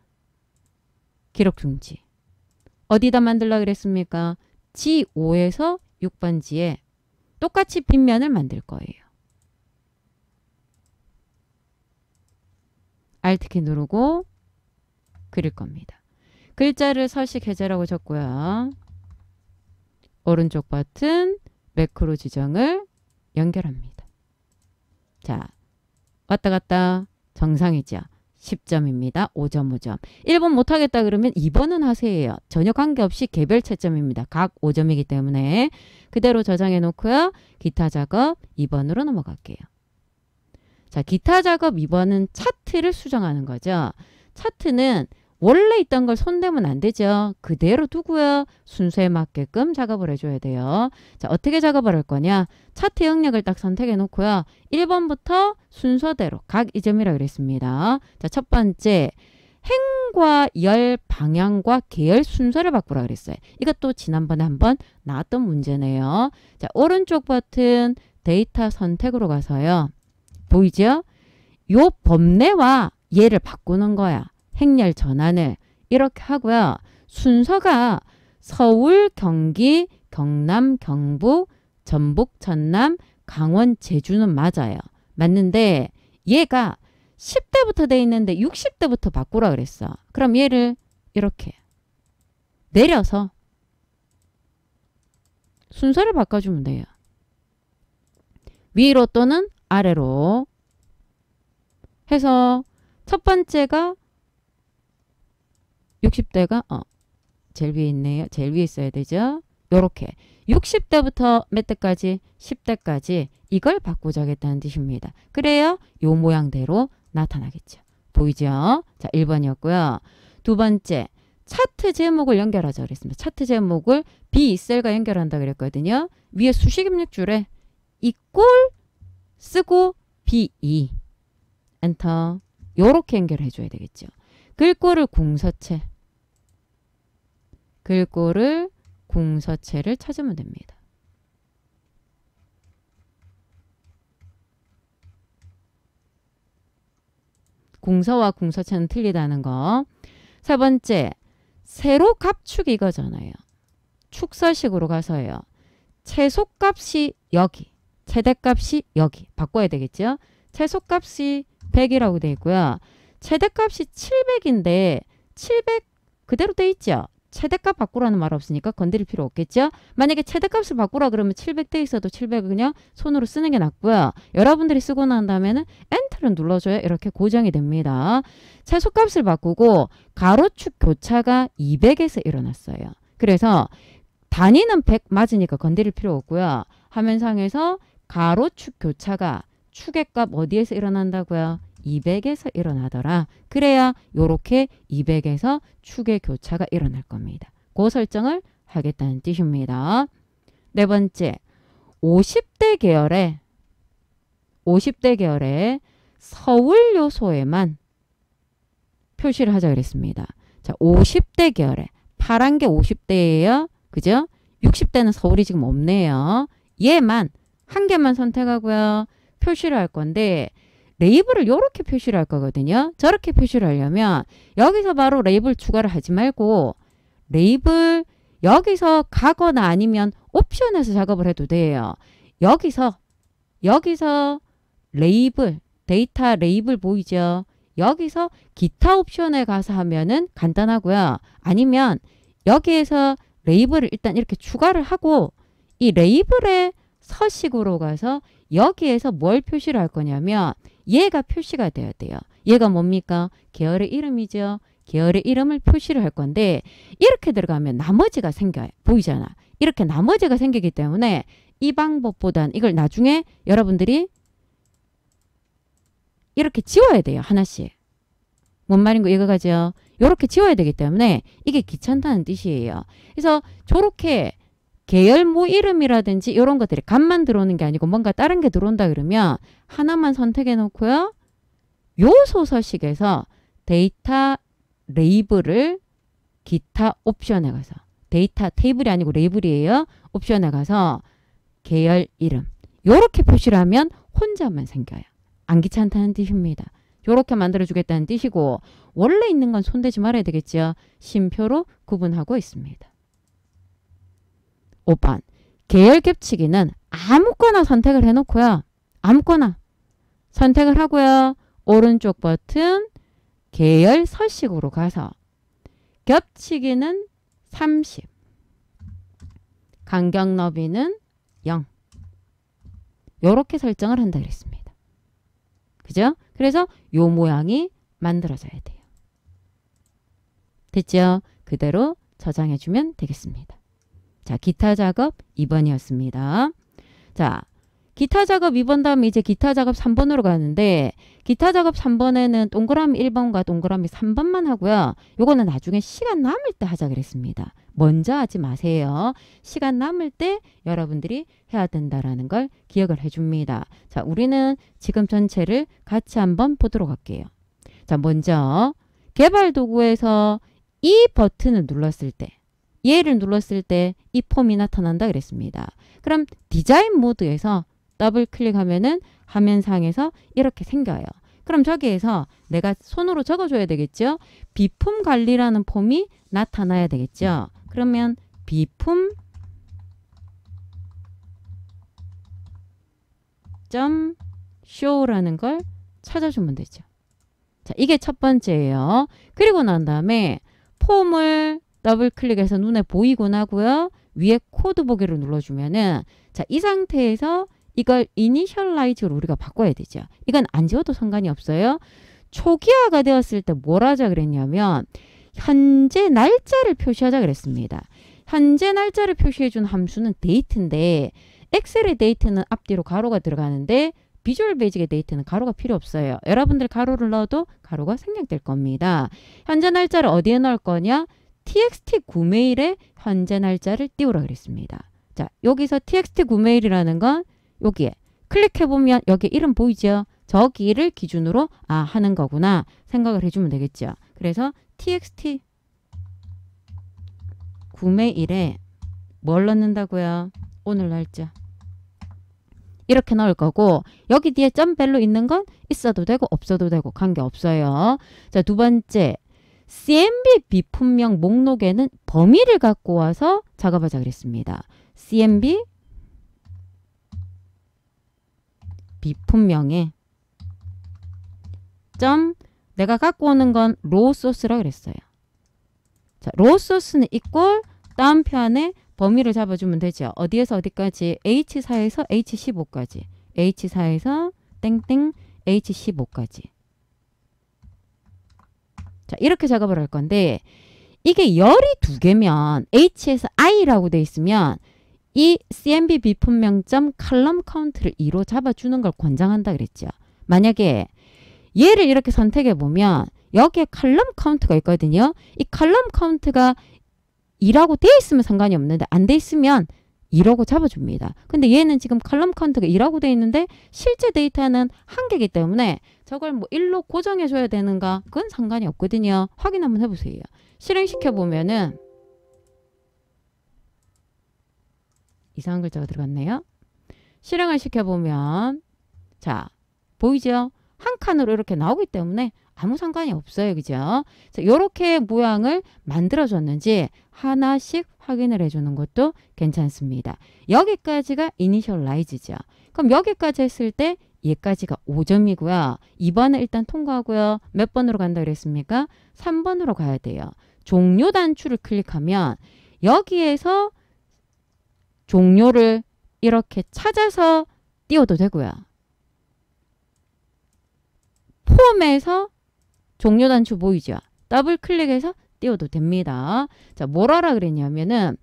기록 중지. 어디다 만들려고 그랬습니까? G5에서 6번지에 똑같이 빗면을 만들 거예요. Alt키 누르고 그릴 겁니다. 글자를 서식 해제라고 적고요. 오른쪽 버튼 매크로 지정을 연결합니다. 자, 왔다 갔다 정상이죠. 10점입니다. 5점 5점. 1번 못하겠다 그러면 2번은 하세요. 전혀 관계없이 개별 채점입니다. 각 5점이기 때문에 그대로 저장해 놓고요. 기타 작업 2번으로 넘어갈게요. 자, 기타 작업 2번은 차트를 수정하는 거죠. 차트는 원래 있던 걸 손대면 안 되죠. 그대로 두고요. 순서에 맞게끔 작업을 해줘야 돼요. 자, 어떻게 작업을 할 거냐. 차트 영역을 딱 선택해 놓고요. 1번부터 순서대로 각 2점이라고 그랬습니다. 자, 첫 번째 행과 열 방향과 계열 순서를 바꾸라 그랬어요. 이것도 지난번에 한번 나왔던 문제네요. 자, 오른쪽 버튼 데이터 선택으로 가서요. 보이죠? 요 범례와 얘를 바꾸는 거야. 행렬 전환을 이렇게 하고요. 순서가 서울, 경기, 경남, 경북, 전북, 전남, 강원, 제주는 맞아요. 맞는데 얘가 10대부터 돼 있는데 60대부터 바꾸라 그랬어. 그럼 얘를 이렇게 내려서 순서를 바꿔주면 돼요. 위로 또는 아래로 해서 첫 번째가 60대가 제일 위에 있네요. 제일 위에 있어야 되죠. 요렇게 60대부터 몇 대까지? 10대까지 이걸 바꾸자겠다는 뜻입니다. 그래야 요 모양대로 나타나겠죠. 보이죠? 자, 1번이었고요. 두 번째 차트 제목을 연결하자 그랬습니다. 차트 제목을 B2셀과 연결한다 그랬거든요. 위에 수식 입력줄에 이 꼴 쓰고 B2 엔터 요렇게 연결해 줘야 되겠죠. 글꼴을 궁서체 글꼴을 궁서체를 찾으면 됩니다. 궁서와 궁서체는 틀리다는 거. 세 번째, 세로 값축이 이거잖아요. 축서식으로 가서요. 최소값이 여기, 최대값이 여기 바꿔야 되겠죠. 최소값이 100이라고 되어 있고요. 최대값이 700인데 700 그대로 돼 있죠. 최대값 바꾸라는 말 없으니까 건드릴 필요 없겠죠. 만약에 최대값을 바꾸라 그러면 700 돼 있어도 700을 그냥 손으로 쓰는 게 낫고요. 여러분들이 쓰고 난 다음에는 엔터를 눌러줘야 이렇게 고정이 됩니다. 최소값을 바꾸고 가로축 교차가 200에서 일어났어요. 그래서 단위는 100 맞으니까 건드릴 필요 없고요. 화면상에서 가로축 교차가 축의 값 어디에서 일어난다고요? 200에서 일어나더라. 그래야 요렇게 200에서 축의 교차가 일어날 겁니다. 그 설정을 하겠다는 뜻입니다. 네 번째, 50대 계열의 서울 요소에만 표시를 하자 그랬습니다. 자, 50대 계열에 파란 게 50대예요. 그죠? 60대는 서울이 지금 없네요. 얘만 한 개만 선택하고요. 표시를 할 건데 레이블을 이렇게 표시를 할 거거든요. 저렇게 표시를 하려면 여기서 바로 레이블 추가를 하지 말고 레이블 여기서 가거나 아니면 옵션에서 작업을 해도 돼요. 여기서 레이블, 데이터 레이블 보이죠? 여기서 기타 옵션에 가서 하면은 간단하고요. 아니면 여기에서 레이블을 일단 이렇게 추가를 하고 이 레이블의 서식으로 가서 여기에서 뭘 표시를 할 거냐면 얘가 표시가 돼야 돼요. 얘가 뭡니까? 계열의 이름이죠. 계열의 이름을 표시를 할 건데 이렇게 들어가면 나머지가 생겨요. 보이잖아. 이렇게 나머지가 생기기 때문에 이 방법보단 이걸 나중에 여러분들이 이렇게 지워야 돼요. 하나씩. 뭔 말인가 이거 가죠. 이렇게 지워야 되기 때문에 이게 귀찮다는 뜻이에요. 그래서 저렇게 계열모 이름이라든지 이런 것들이 값만 들어오는 게 아니고 뭔가 다른 게 들어온다 그러면 하나만 선택해 놓고요. 요소 서식에서 데이터 레이블을 기타 옵션에 가서 데이터 테이블이 아니고 레이블이에요. 옵션에 가서 계열 이름 요렇게 표시를 하면 혼자만 생겨요. 안 귀찮다는 뜻입니다. 요렇게 만들어 주겠다는 뜻이고 원래 있는 건 손대지 말아야 되겠죠. 쉼표로 구분하고 있습니다. 5번 계열 겹치기는 아무거나 선택을 해놓고요. 아무거나 선택을 하고요. 오른쪽 버튼 계열 서식으로 가서 겹치기는 30 간격 너비는 0 요렇게 설정을 한다 그랬습니다. 그죠? 그래서 요 모양이 만들어져야 돼요. 됐죠? 그대로 저장해 주면 되겠습니다. 자, 기타 작업 2번이었습니다. 자, 기타 작업 2번 다음에 이제 기타 작업 3번으로 가는데 기타 작업 3번에는 동그라미 1번과 동그라미 3번만 하고요. 요거는 나중에 시간 남을 때 하자 그랬습니다. 먼저 하지 마세요. 시간 남을 때 여러분들이 해야 된다라는 걸 기억을 해줍니다. 자, 우리는 지금 전체를 같이 한번 보도록 할게요. 자, 먼저 개발 도구에서 이 버튼을 눌렀을 때 얘를 눌렀을 때 이 폼이 나타난다 그랬습니다. 그럼 디자인 모드에서 더블 클릭하면은 화면상에서 이렇게 생겨요. 그럼 저기에서 내가 손으로 적어줘야 되겠죠? 비품 관리라는 폼이 나타나야 되겠죠? 그러면 비품 show라는 걸 찾아주면 되죠. 자, 이게 첫 번째예요. 그리고 난 다음에 폼을 더블 클릭해서 눈에 보이고 나고요. 위에 코드 보기를 눌러주면은 자, 이 상태에서 이걸 이니셜라이즈로 우리가 바꿔야 되죠. 이건 안 지워도 상관이 없어요. 초기화가 되었을 때 뭘 하자 그랬냐면 현재 날짜를 표시하자 그랬습니다. 현재 날짜를 표시해준 함수는 데이트인데 엑셀의 데이트는 앞뒤로 가로가 들어가는데 비주얼 베이직의 데이트는 가로가 필요 없어요. 여러분들 가로를 넣어도 가로가 생략될 겁니다. 현재 날짜를 어디에 넣을 거냐? txt 구메일에 현재 날짜를 띄우라 그랬습니다. 자, 여기서 txt 구메일이라는 건 여기에 클릭해보면 여기 이름 보이죠? 저기를 기준으로 하는 거구나 생각을 해주면 되겠죠. 그래서 txt 구메일에 뭘 넣는다고요? 오늘 날짜. 이렇게 넣을 거고 여기 뒤에 점별로 있는 건 있어도 되고 없어도 되고 관계없어요. 자, 두 번째 CMB 비품명 목록에는 범위를 갖고 와서 작업하자 그랬습니다. CMB 비품명에 점 내가 갖고 오는 건 로우 소스라 그랬어요. 자, 로우 소스는 이꼴 다운표안에 범위를 잡아주면 되죠. 어디에서 어디까지? H4에서 H15까지. H4에서 땡땡 H15까지. 자, 이렇게 작업을 할 건데 이게 열이 두 개면 H에서 I라고 돼 있으면 이 CMB 비품명점 칼럼 카운트를 2로 잡아주는 걸 권장한다 그랬죠. 만약에 얘를 이렇게 선택해 보면 여기에 칼럼 카운트가 있거든요. 이 칼럼 카운트가 2라고 돼 있으면 상관이 없는데 안 돼 있으면 2라고 잡아줍니다. 근데 얘는 지금 칼럼 카운트가 2라고 돼 있는데 실제 데이터는 한 개이기 때문에 저걸 뭐 1로 고정해 줘야 되는가? 그건 상관이 없거든요. 확인 한번 해보세요. 실행시켜 보면은 이상한 글자가 들어갔네요. 실행을 시켜보면 자 보이죠? 한 칸으로 이렇게 나오기 때문에 아무 상관이 없어요. 그죠? 이렇게 모양을 만들어줬는지 하나씩 확인을 해주는 것도 괜찮습니다. 여기까지가 이니셜라이즈죠. 그럼 여기까지 했을 때 얘까지가 5점이고요. 2번은 일단 통과하고요. 몇 번으로 간다 그랬습니까? 3번으로 가야 돼요. 종료 단추를 클릭하면 여기에서 종료를 이렇게 찾아서 띄워도 되고요. 폼에서 종료 단추 보이죠? 더블 클릭해서 띄워도 됩니다. 자, 뭘 하라 그랬냐면은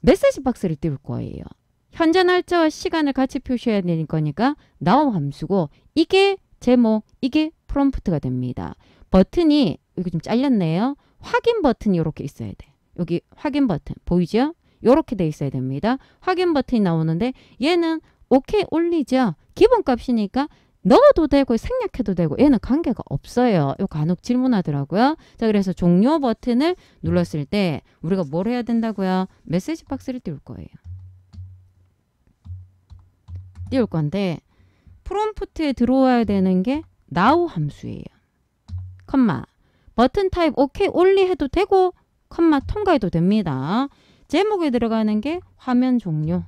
메시지 박스를 띄울 거예요. 현재 날짜와 시간을 같이 표시해야 되는 거니까 now 함수고 이게 제목, 이게 프롬프트가 됩니다. 버튼이 이거 좀 잘렸네요. 확인 버튼이 이렇게 있어야 돼. 여기 확인 버튼 보이죠? 이렇게 돼 있어야 됩니다. 확인 버튼이 나오는데 얘는 오케이 올리죠. 기본값이니까 넣어도 되고 생략해도 되고 얘는 관계가 없어요. 요 간혹 질문하더라고요. 자, 그래서 종료 버튼을 눌렀을 때 우리가 뭘 해야 된다고요? 메시지 박스를 띄울 거예요. 띄울 건데 프롬프트에 들어와야 되는 게 now 함수예요. 컴마 버튼 타입 오케이 올리 해도 되고 컴마 통과해도 됩니다. 제목에 들어가는 게 화면 종료.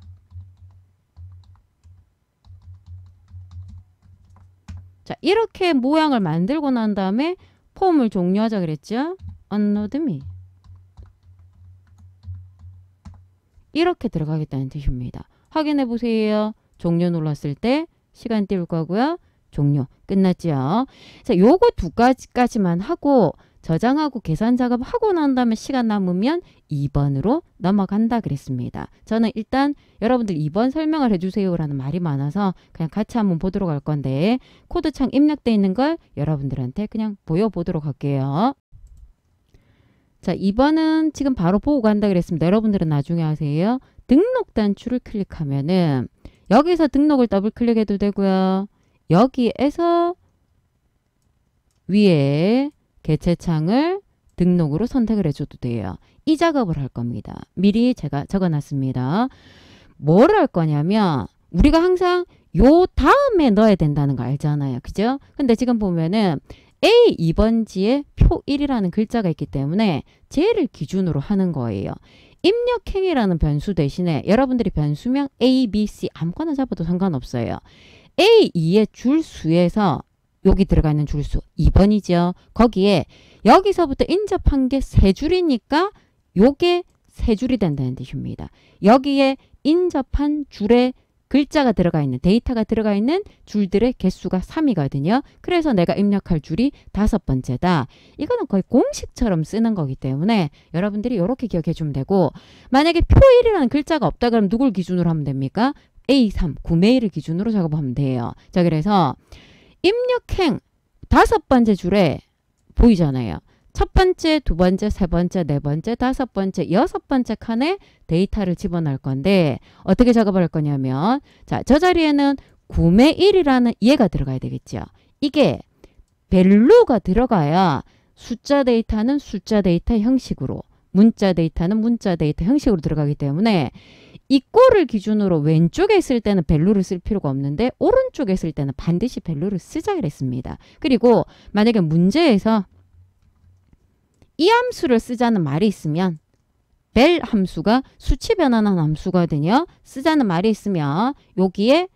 자, 이렇게 모양을 만들고 난 다음에 폼을 종료하자 그랬죠? unload me. 이렇게 들어가겠다는 뜻입니다. 확인해 보세요. 종료 눌렀을 때 시간 띄울 거고요. 종료. 끝났죠? 자, 요거 두 가지까지만 하고 저장하고 계산 작업하고 난 다음에 시간 남으면 2번으로 넘어간다 그랬습니다. 저는 일단 여러분들 2번 설명을 해주세요라는 말이 많아서 그냥 같이 한번 보도록 할 건데 코드창 입력되어 있는 걸 여러분들한테 그냥 보여보도록 할게요. 자, 2번은 지금 바로 보고 간다 그랬습니다. 여러분들은 나중에 하세요. 등록 단추를 클릭하면은 여기서 등록을 더블 클릭해도 되고요. 여기에서 위에 개체창을 등록으로 선택을 해줘도 돼요. 이 작업을 할 겁니다. 미리 제가 적어놨습니다. 뭘 할 거냐면 우리가 항상 요 다음에 넣어야 된다는 거 알잖아요. 그죠? 근데 지금 보면은 A 2번지에 표 1이라는 글자가 있기 때문에 쟤를 기준으로 하는 거예요. 입력행이라는 변수 대신에 여러분들이 변수명 A, B, C 아무거나 잡아도 상관없어요. A2의 줄수에서 여기 들어가 있는 줄수 2번이죠. 거기에 여기서부터 인접한 게 3줄이니까 요게 3줄이 된다는 뜻입니다. 여기에 인접한 줄에 글자가 들어가 있는 데이터가 들어가 있는 줄들의 개수가 3이거든요. 그래서 내가 입력할 줄이 5번째다. 이거는 거의 공식처럼 쓰는 거기 때문에 여러분들이 이렇게 기억해 주면 되고 만약에 표 1이라는 글자가 없다 그러면 누굴 기준으로 하면 됩니까? A3 구매일을 기준으로 작업하면 돼요. 자, 그래서 입력행 5번째 줄에 보이잖아요. 첫 번째, 두 번째, 세 번째, 네 번째, 다섯 번째, 여섯 번째 칸에 데이터를 집어넣을 건데 어떻게 작업할 거냐면 자, 저 자리에는 구매일이라는 얘가 들어가야 되겠죠. 이게 밸류가 들어가야 숫자 데이터는 숫자 데이터 형식으로 문자 데이터는 문자 데이터 형식으로 들어가기 때문에 이 꼴을 기준으로 왼쪽에 있을 때는 밸류를 쓸 필요가 없는데 오른쪽에 있을 때는 반드시 밸류를 쓰자 그랬습니다. 그리고 만약에 문제에서 이 함수를 쓰자는 말이 있으면 벨 함수가 수치 변환한 함수거든요. 쓰자는 말이 있으면 여기에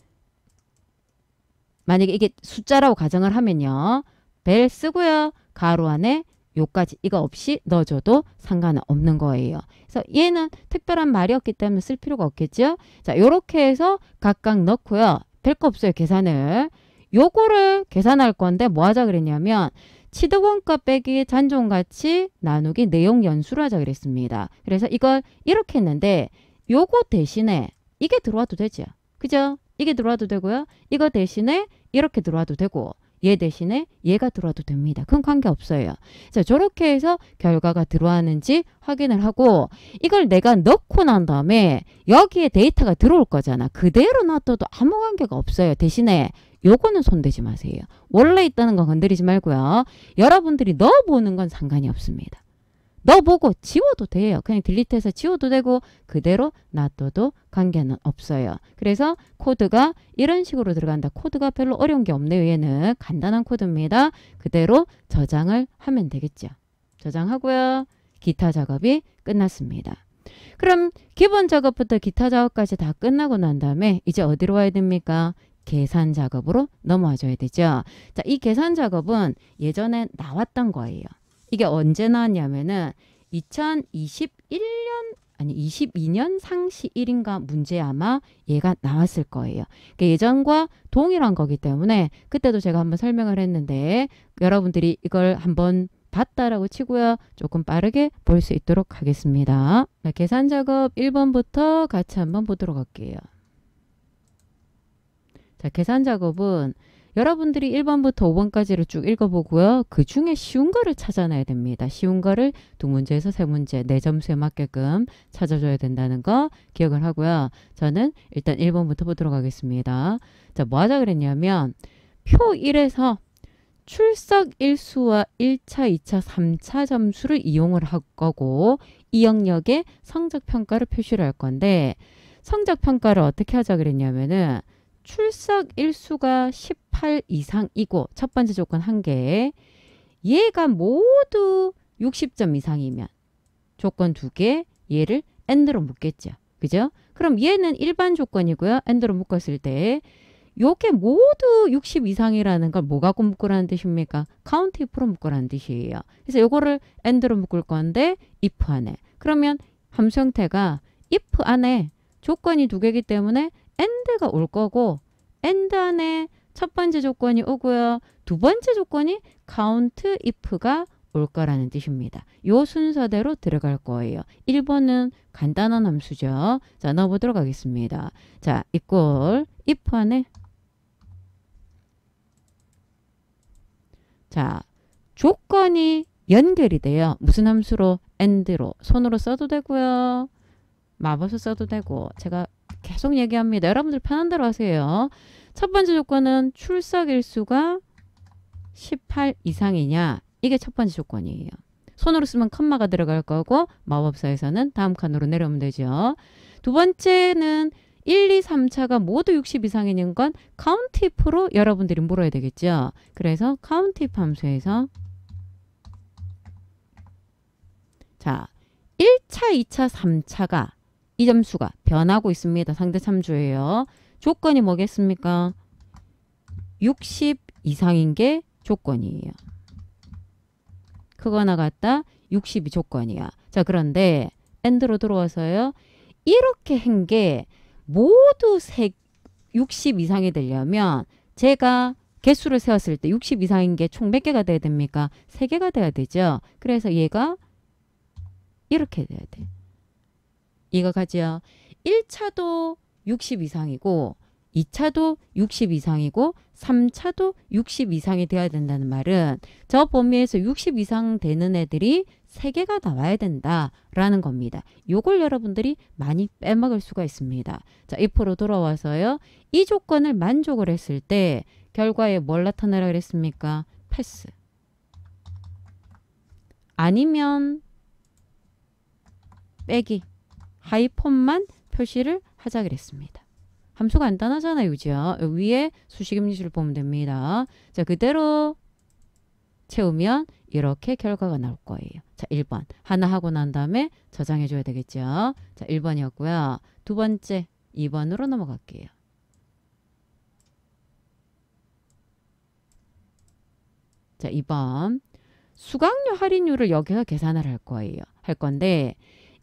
만약에 이게 숫자라고 가정을 하면요. 벨 쓰고요. 가로 안에 요까지 이거 없이 넣어줘도 상관은 없는 거예요. 그래서 얘는 특별한 말이었기 때문에 쓸 필요가 없겠죠. 자, 요렇게 해서 각각 넣고요. 별 거 없어요. 계산을. 요거를 계산할 건데 뭐 하자 그랬냐면 취득원가 빼기 잔존가치 나누기 내용 연수를 하자 그랬습니다. 그래서 이걸 이렇게 했는데 요거 대신에 이게 들어와도 되죠. 그죠? 이게 들어와도 되고요. 이거 대신에 이렇게 들어와도 되고 얘 대신에 얘가 들어와도 됩니다. 그건 관계없어요. 자, 저렇게 해서 결과가 들어왔는지 확인을 하고 이걸 내가 넣고 난 다음에 여기에 데이터가 들어올 거잖아. 그대로 놔둬도 아무 관계가 없어요. 대신에 요거는 손대지 마세요. 원래 있다는 건 건드리지 말고요. 여러분들이 넣어보는 건 상관이 없습니다. 넣어보고 지워도 돼요. 그냥 딜리트해서 지워도 되고 그대로 놔둬도 관계는 없어요. 그래서 코드가 이런 식으로 들어간다. 코드가 별로 어려운 게 없네요. 얘는 간단한 코드입니다. 그대로 저장을 하면 되겠죠. 저장하고요. 기타 작업이 끝났습니다. 그럼 기본 작업부터 기타 작업까지 다 끝나고 난 다음에 이제 어디로 와야 됩니까? 계산 작업으로 넘어와 줘야 되죠. 자, 이 계산 작업은 예전에 나왔던 거예요. 이게 언제 나왔냐면은 2021년 아니 22년 상시 1인가 문제 아마 얘가 나왔을 거예요. 그러니까 예전과 동일한 거기 때문에 그때도 제가 한번 설명을 했는데 여러분들이 이걸 한번 봤다라고 치고요. 조금 빠르게 볼 수 있도록 하겠습니다. 자, 계산 작업 1번부터 같이 한번 보도록 할게요. 자, 계산 작업은 여러분들이 1번부터 5번까지를 쭉 읽어보고요. 그 중에 쉬운 거를 찾아놔야 됩니다. 쉬운 거를 2문제에서 3문제, 4점수에 맞게끔 찾아줘야 된다는 거 기억을 하고요. 저는 일단 1번부터 보도록 하겠습니다. 자, 뭐 하자 그랬냐면 표 1에서 출석 일수와 1차, 2차, 3차 점수를 이용을 할 거고 이 영역에 성적평가를 표시를 할 건데 성적평가를 어떻게 하자 그랬냐면은 출석 일수가 18 이상이고 첫 번째 조건 1개 얘가 모두 60점 이상이면 조건 2개 얘를 AND로 묶겠죠. 그죠? 그럼 얘는 일반 조건이고요. AND로 묶었을 때 요게 모두 60 이상이라는 걸 뭐 갖고 묶으라는 뜻입니까? 카운트 if로 묶으라는 뜻이에요. 그래서 요거를 AND로 묶을 건데 if 안에 그러면 함수 형태가 if 안에 조건이 2개이기 때문에 AND가 올 거고 AND 안에 첫 번째 조건이 오고요. 두 번째 조건이 count if가 올 거라는 뜻입니다. 요 순서대로 들어갈 거예요. 1번은 간단한 함수죠. 자, 넣어보도록 하겠습니다. 자, equal if 안에 자, 조건이 연결이 돼요. 무슨 함수로? AND로. 손으로 써도 되고요. 마법을 써도 되고 제가 계속 얘기합니다. 여러분들 편한 대로 하세요. 첫 번째 조건은 출석 일수가 18 이상이냐. 이게 첫 번째 조건이에요. 손으로 쓰면 컴마가 들어갈 거고 마법사에서는 다음 칸으로 내려오면 되죠. 두 번째는 1, 2, 3차가 모두 60 이상인 건 count if로 여러분들이 물어야 되겠죠. 그래서 count if 함수에서 자 1차, 2차, 3차가 이 점수가 변하고 있습니다. 상대 참조예요. 조건이 뭐겠습니까? 60 이상인 게 조건이에요. 크거나 같다 60이 조건이야. 자, 그런데 AND로 들어와서요. 이렇게 한 게 모두 60 이상이 되려면 제가 개수를 세웠을 때 60 이상인 게 총 몇 개가 돼야 됩니까? 3개가 돼야 되죠. 그래서 얘가 이렇게 돼야 돼. 이거 가죠. 1차도 60 이상이고 2차도 60 이상이고 3차도 60 이상이 되어야 된다는 말은 저 범위에서 60 이상 되는 애들이 3개가 나와야 된다라는 겁니다. 요걸 여러분들이 많이 빼먹을 수가 있습니다. 자, if로 돌아와서요. 이 조건을 만족을 했을 때 결과에 뭘 나타내라 그랬습니까? 패스. 아니면 빼기. 하이폰만 표시를 하자 그랬습니다. 함수 간단하잖아요. 그죠? 위에 수식임리수를 보면 됩니다. 자, 그대로 채우면 이렇게 결과가 나올 거예요. 자, 1번. 하나 하고 난 다음에 저장해 줘야 되겠죠. 자, 1번이었고요. 두 번째 2번으로 넘어갈게요. 자, 2번. 수강료 할인율을 여기서 계산을 할 거예요. 할 건데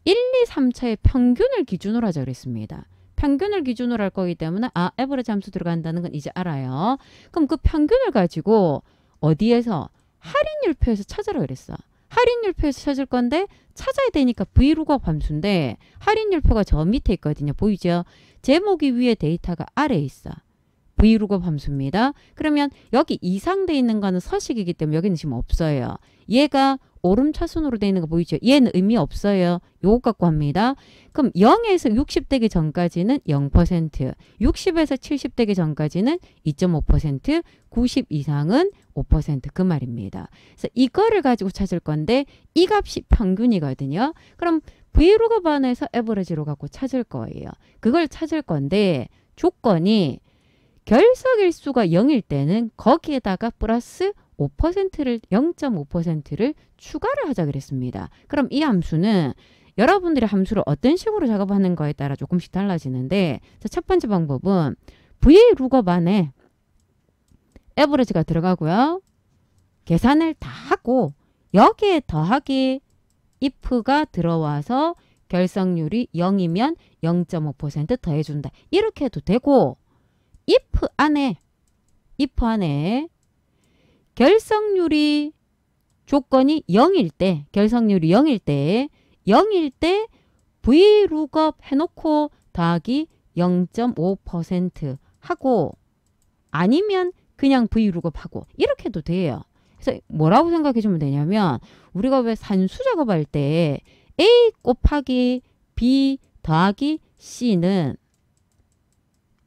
1, 2, 3차의 평균을 기준으로 하자 그랬습니다. 평균을 기준으로 할 거기 때문에 에버리지 함수 들어간다는 건 이제 알아요. 그럼 그 평균을 가지고 어디에서 할인율표에서 찾으라 그랬어. 할인율표에서 찾을 건데 찾아야 되니까 V룩업 함수인데 할인율표가 저 밑에 있거든요. 보이죠? 제목이 위에 데이터가 아래에 있어. V룩업 함수입니다. 그러면 여기 이상 돼 있는 거는 서식이기 때문에 여기는 지금 없어요. 얘가 오름차순으로 돼 있는 거 보이죠? 얘는 의미 없어요. 요거 갖고 합니다. 그럼 0에서 60 되기 전까지는 0%, 60에서 70 되기 전까지는 2.5%, 90 이상은 5% 그 말입니다. 그래서 이거를 가지고 찾을 건데 이 값이 평균이거든요. 그럼 V룩업 안에서 에버리지로 갖고 찾을 거예요. 그걸 찾을 건데 조건이 결석일수가 0일 때는 거기에다가 플러스 5%를 0.5%를 추가를 하자 그랬습니다. 그럼 이 함수는 여러분들이 함수를 어떤 식으로 작업하는 거에 따라 조금씩 달라지는데 첫 번째 방법은 V룩업 안에 에버리지가 들어가고요. 계산을 다 하고 여기에 더하기 if가 들어와서 결석률이 0이면 0.5% 더해준다. 이렇게 해도 되고 if 안에 결석률이 조건이 0일 때, 결석률이 0일 때 V룩업 해놓고 더하기 0.5% 하고 아니면 그냥 V룩업 하고 이렇게 해도 돼요. 그래서 뭐라고 생각해 주면 되냐면 우리가 왜 산수 작업할 때 A 곱하기 B 더하기 C는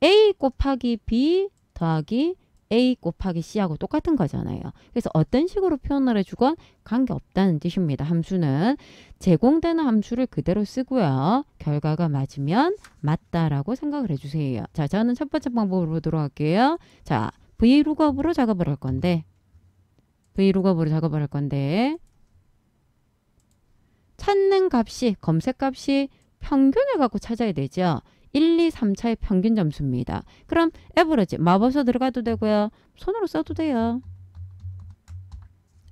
A 곱하기 B 더하기 A 곱하기 C하고 똑같은 거잖아요. 그래서 어떤 식으로 표현을 해주건 관계없다는 뜻입니다. 함수는 제공되는 함수를 그대로 쓰고요. 결과가 맞으면 맞다라고 생각을 해주세요. 자, 저는 첫 번째 방법으로 보도록 할게요. 자, V룩업으로 작업을 할 건데 찾는 값이 검색값이 평균을 갖고 찾아야 되죠. 1, 2, 3차의 평균 점수입니다. 그럼 에버리지 마법서 들어가도 되고요. 손으로 써도 돼요.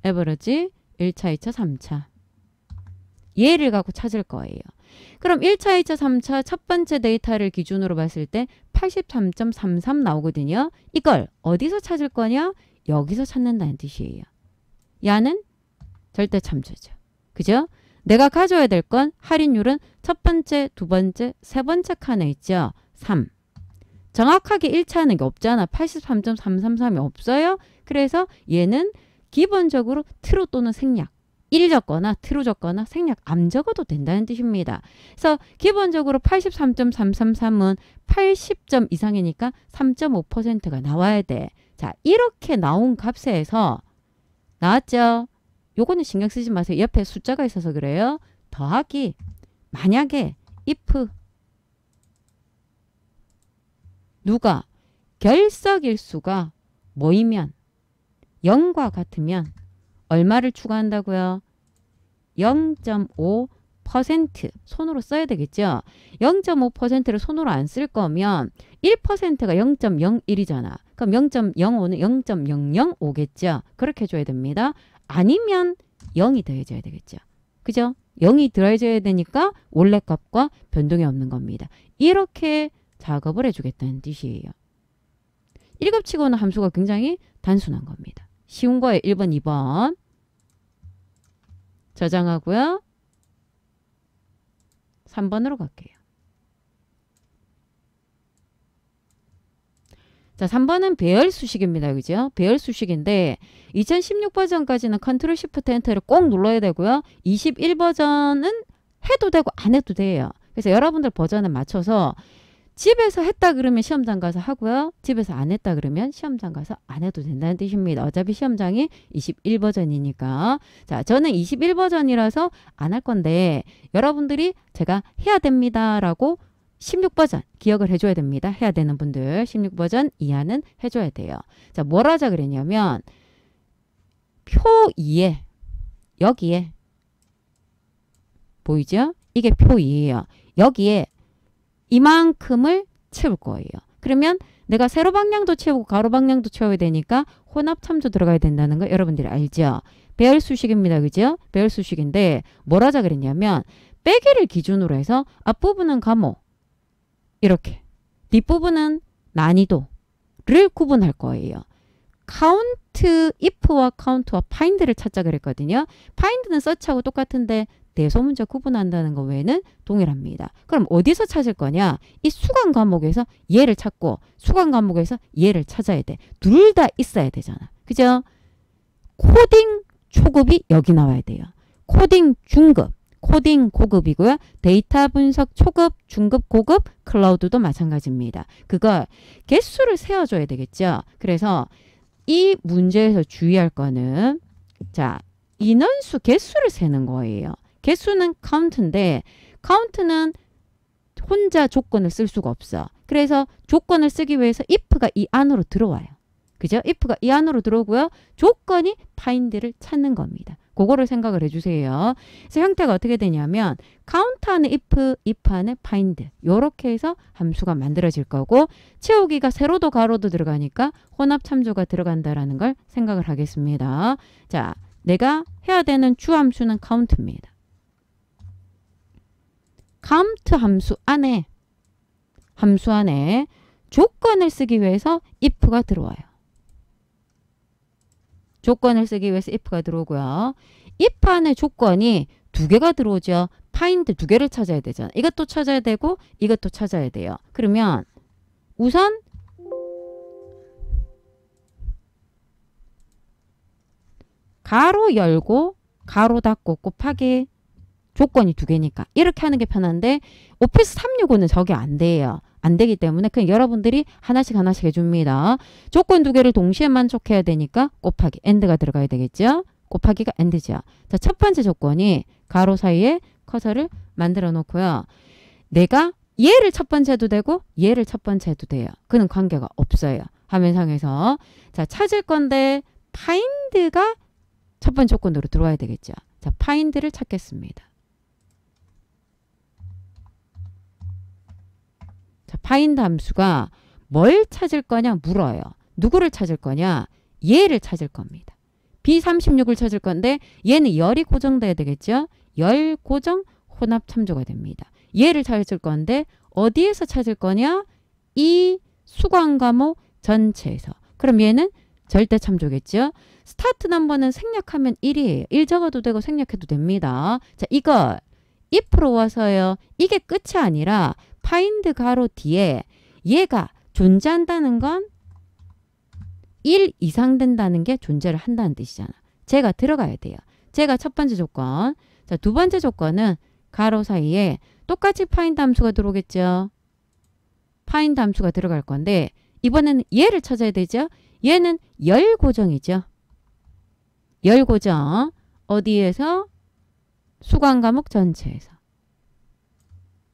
에버리지 1차, 2차, 3차. 얘를 갖고 찾을 거예요. 그럼 1차, 2차, 3차 첫 번째 데이터를 기준으로 봤을 때 83.33 나오거든요. 이걸 어디서 찾을 거냐? 여기서 찾는다는 뜻이에요. 야는 절대 참조죠. 그죠? 내가 가져야 될 건 할인율은 첫 번째, 두 번째, 세 번째 칸에 있죠. 3. 정확하게 1차는 게 없잖아. 83.333이 없어요. 그래서 얘는 기본적으로 true 또는 생략. 1 적거나 true 적거나 생략 안 적어도 된다는 뜻입니다. 그래서 기본적으로 83.333은 80점 이상이니까 3.5%가 나와야 돼. 자, 이렇게 나온 값에서 나왔죠? 요거는 신경 쓰지 마세요. 옆에 숫자가 있어서 그래요. 더하기 만약에 if 누가 결석일수가 모이면 0과 같으면 얼마를 추가한다고요? 0.5% 손으로 써야 되겠죠. 0.5%를 손으로 안 쓸 거면 1%가 0.01이잖아. 그럼 0.05는 0.005겠죠. 그렇게 해줘야 됩니다. 아니면 0이 더해져야 되겠죠. 그죠? 0이 더해져야 되니까 원래 값과 변동이 없는 겁니다. 이렇게 작업을 해주겠다는 뜻이에요. 1급치고는 함수가 굉장히 단순한 겁니다. 쉬운 거에 1번, 2번 저장하고요. 3번으로 갈게요. 자, 3번은 배열 수식입니다. 그죠? 배열 수식인데 2016 버전까지는 컨트롤 시프트 엔터를 꼭 눌러야 되고요. 21 버전은 해도 되고 안 해도 돼요. 그래서 여러분들 버전에 맞춰서 집에서 했다 그러면 시험장 가서 하고요. 집에서 안 했다 그러면 시험장 가서 안 해도 된다는 뜻입니다. 어차피 시험장이 21 버전이니까. 자, 저는 21 버전이라서 안 할 건데 여러분들이 제가 해야 됩니다 라고 16버전 기억을 해줘야 됩니다. 해야 되는 분들 16버전 이하는 해줘야 돼요. 자, 뭘 하자 그랬냐면 표 2에 여기에 보이죠? 이게 표 2예요. 여기에 이만큼을 채울 거예요. 그러면 내가 세로 방향도 채우고 가로 방향도 채워야 되니까 혼합 참조 들어가야 된다는 거 여러분들이 알죠? 배열 수식입니다. 그죠? 배열 수식인데 뭘 하자 그랬냐면 빼기를 기준으로 해서 앞부분은 감호 이렇게 뒷부분은 난이도를 구분할 거예요. 카운트 if와 카운트와 find를 찾자 그랬거든요. find는 search하고 똑같은데 대소문자 구분한다는 것 외에는 동일합니다. 그럼 어디서 찾을 거냐? 이 수강 과목에서 얘를 찾고 수강 과목에서 얘를 찾아야 돼. 둘 다 있어야 되잖아. 그죠? 코딩 초급이 여기 나와야 돼요. 코딩 중급, 코딩 고급이고요. 데이터 분석 초급, 중급, 고급, 클라우드도 마찬가지입니다. 그거 개수를 세워줘야 되겠죠. 그래서 이 문제에서 주의할 거는 자 인원수 개수를 세는 거예요. 개수는 카운트인데 카운트는 혼자 조건을 쓸 수가 없어. 그래서 조건을 쓰기 위해서 if가 이 안으로 들어와요. 그죠? if가 이 안으로 들어오고요. 조건이 find를 찾는 겁니다. 그거를 생각을 해주세요. 그래서 형태가 어떻게 되냐면 count 안에 if 안에 find 이렇게 해서 함수가 만들어질 거고 채우기가 세로도 가로도 들어가니까 혼합 참조가 들어간다라는 걸 생각을 하겠습니다. 자, 내가 해야 되는 주 함수는 count입니다. count 함수 안에 조건을 쓰기 위해서 if가 들어와요. 조건을 쓰기 위해서 if가 들어오고요. if 안에 조건이 두 개가 들어오죠. find 두 개를 찾아야 되잖아. 이것도 찾아야 되고 이것도 찾아야 돼요. 그러면 우선 가로 열고 가로 닫고 곱하기 조건이 두 개니까 이렇게 하는 게 편한데 오피스 365는 저게 안 돼요. 안 되기 때문에 그냥 여러분들이 하나씩 해줍니다. 조건 두 개를 동시에 만족해야 되니까 곱하기 and가 들어가야 되겠죠. 곱하기가 and죠. 자, 첫 번째 조건이 가로 사이에 커서를 만들어 놓고요. 내가 얘를 첫 번째 해도 되고 얘를 첫 번째 해도 돼요. 그는 관계가 없어요. 화면상에서. 자, 찾을 건데 find가 첫 번째 조건으로 들어와야 되겠죠. 자, find를 찾겠습니다. 자, find 함수가 뭘 찾을 거냐 물어요. 누구를 찾을 거냐? 얘를 찾을 겁니다. B36을 찾을 건데 얘는 열이 고정돼야 되겠죠? 열 고정 혼합 참조가 됩니다. 얘를 찾을 건데 어디에서 찾을 거냐? 이 수강 과목 전체에서. 그럼 얘는 절대 참조겠죠? 스타트 넘버는 생략하면 1이에요. 1 적어도 되고 생략해도 됩니다. 자, 이거 if로 와서요. 이게 끝이 아니라 find 가로 뒤에 얘가 존재한다는 건 1 이상 된다는 게 존재를 한다는 뜻이잖아. 제가 들어가야 돼요. 제가 첫 번째 조건. 자, 두 번째 조건은 가로 사이에 똑같이 find 함수가 들어오겠죠. find 함수가 들어갈 건데 이번에는 얘를 찾아야 되죠. 얘는 열 고정이죠. 열 고정. 어디에서? 수강 과목 전체에서.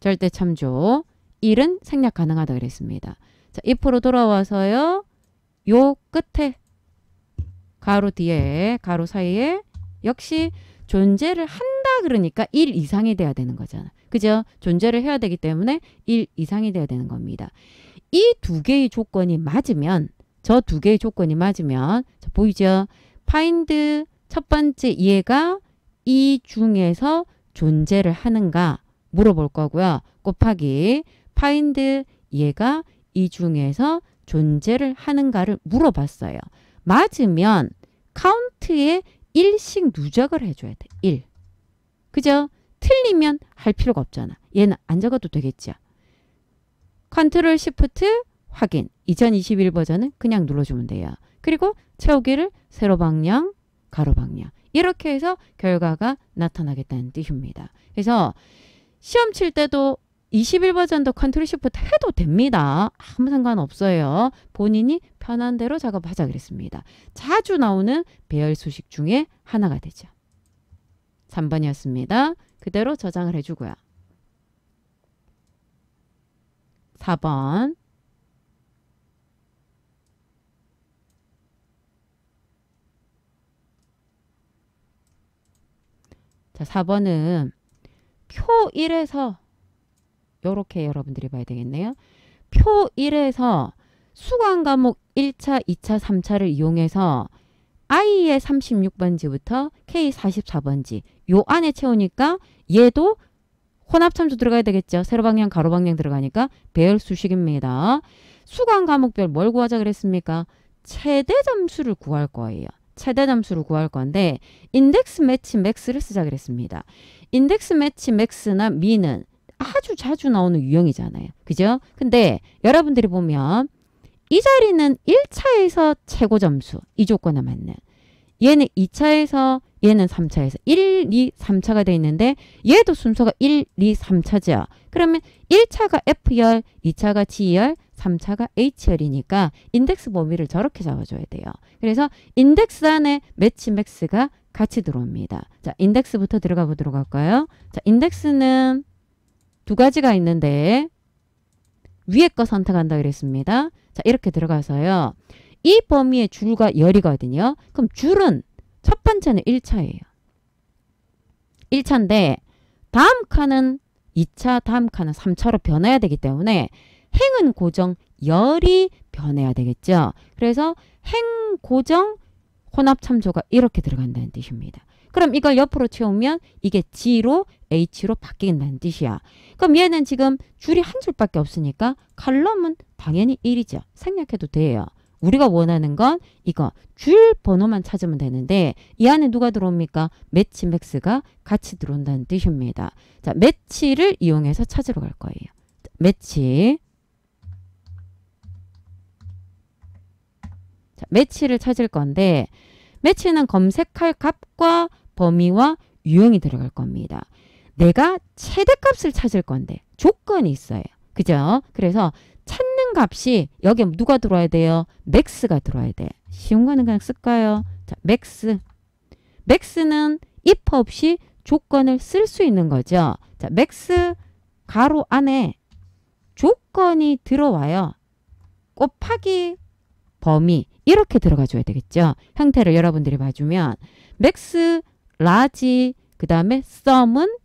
절대 참조. 1은 생략 가능하다 그랬습니다. 자, if로 돌아와서요. 요 끝에 가로 뒤에 가로 사이에 역시 존재를 한다 그러니까 1 이상이 돼야 되는 거잖아. 그죠? 존재를 해야 되기 때문에 1 이상이 돼야 되는 겁니다. 이 두 개의 조건이 맞으면 저 두 개의 조건이 맞으면 자, 보이죠? find 첫 번째 얘가 이 중에서 존재를 하는가 물어볼 거고요. 곱하기 find 얘가 이 중에서 존재를 하는가를 물어봤어요. 맞으면 카운트에 1씩 누적을 해줘야 돼. 1. 그죠? 틀리면 할 필요가 없잖아. 얘는 안 적어도 되겠죠. 컨트롤 시프트 확인. 2021 버전은 그냥 눌러주면 돼요. 그리고 채우기를 세로 방향, 가로 방향. 이렇게 해서 결과가 나타나겠다는 뜻입니다. 그래서 시험 칠 때도 21 버전도 컨트롤 시프트 해도 됩니다. 아무 상관없어요. 본인이 편한 대로 작업하자 그랬습니다. 자주 나오는 배열 수식 중에 하나가 되죠. 3번이었습니다. 그대로 저장을 해주고요. 4번. 자, 4번은 표 1에서 요렇게 여러분들이 봐야 되겠네요. 표 1에서 수강 과목 1차, 2차, 3차를 이용해서 I의 36번지부터 K 44번지 요 안에 채우니까 얘도 혼합참조 들어가야 되겠죠. 세로방향, 가로방향 들어가니까 배열 수식입니다. 수강 과목별 뭘 구하자 그랬습니까? 최대 점수를 구할 거예요. 최대 점수를 구할 건데 인덱스 매치 맥스를 쓰자 그랬습니다. 인덱스 매치 맥스나 미는 아주 자주 나오는 유형이잖아요. 그죠? 근데 여러분들이 보면 이 자리는 1차에서 최고 점수 이 조건에 맞는 얘는 2차에서 얘는 3차에서 1, 2, 3차가 돼 있는데 얘도 순서가 1, 2, 3차죠. 그러면 1차가 F열, 2차가 G열, 3차가 H열이니까 인덱스 범위를 저렇게 잡아줘야 돼요. 그래서 인덱스 안에 매치 맥스가 같이 들어옵니다. 자, 인덱스부터 들어가 보도록 할까요? 자, 인덱스는 두 가지가 있는데 위에 거 선택한다 그랬습니다. 자, 이렇게 들어가서요. 이 범위의 줄과 열이거든요. 그럼 줄은 첫 번째는 1차예요. 1차인데 다음 칸은 2차, 다음 칸은 3차로 변해야 되기 때문에 행은 고정, 열이 변해야 되겠죠. 그래서 행, 고정, 혼합 참조가 이렇게 들어간다는 뜻입니다. 그럼 이걸 옆으로 채우면 이게 G로 H로 바뀐다는 뜻이야. 그럼 얘는 지금 줄이 한 줄밖에 없으니까 칼럼은 당연히 1이죠. 생략해도 돼요. 우리가 원하는 건 이거 줄 번호만 찾으면 되는데 이 안에 누가 들어옵니까? 매치 맥스가 같이 들어온다는 뜻입니다. 자, 매치를 이용해서 찾으러 갈 거예요. 매치. 자, 매치를 찾을 건데 매치는 검색할 값과 범위와 유형이 들어갈 겁니다. 내가 최대값을 찾을 건데 조건이 있어요. 그죠? 그래서 찾는 값이 여기에 누가 들어와야 돼요? 맥스가 들어와야 돼. 쉬운 거는 그냥 쓸까요? 자, 맥스. 맥스는 if 없이 조건을 쓸 수 있는 거죠. 자, 맥스 가로 안에 조건이 들어와요. 곱하기 범위 이렇게 들어가 줘야 되겠죠. 형태를 여러분들이 봐주면 맥스, 라지, 그 다음에 썸은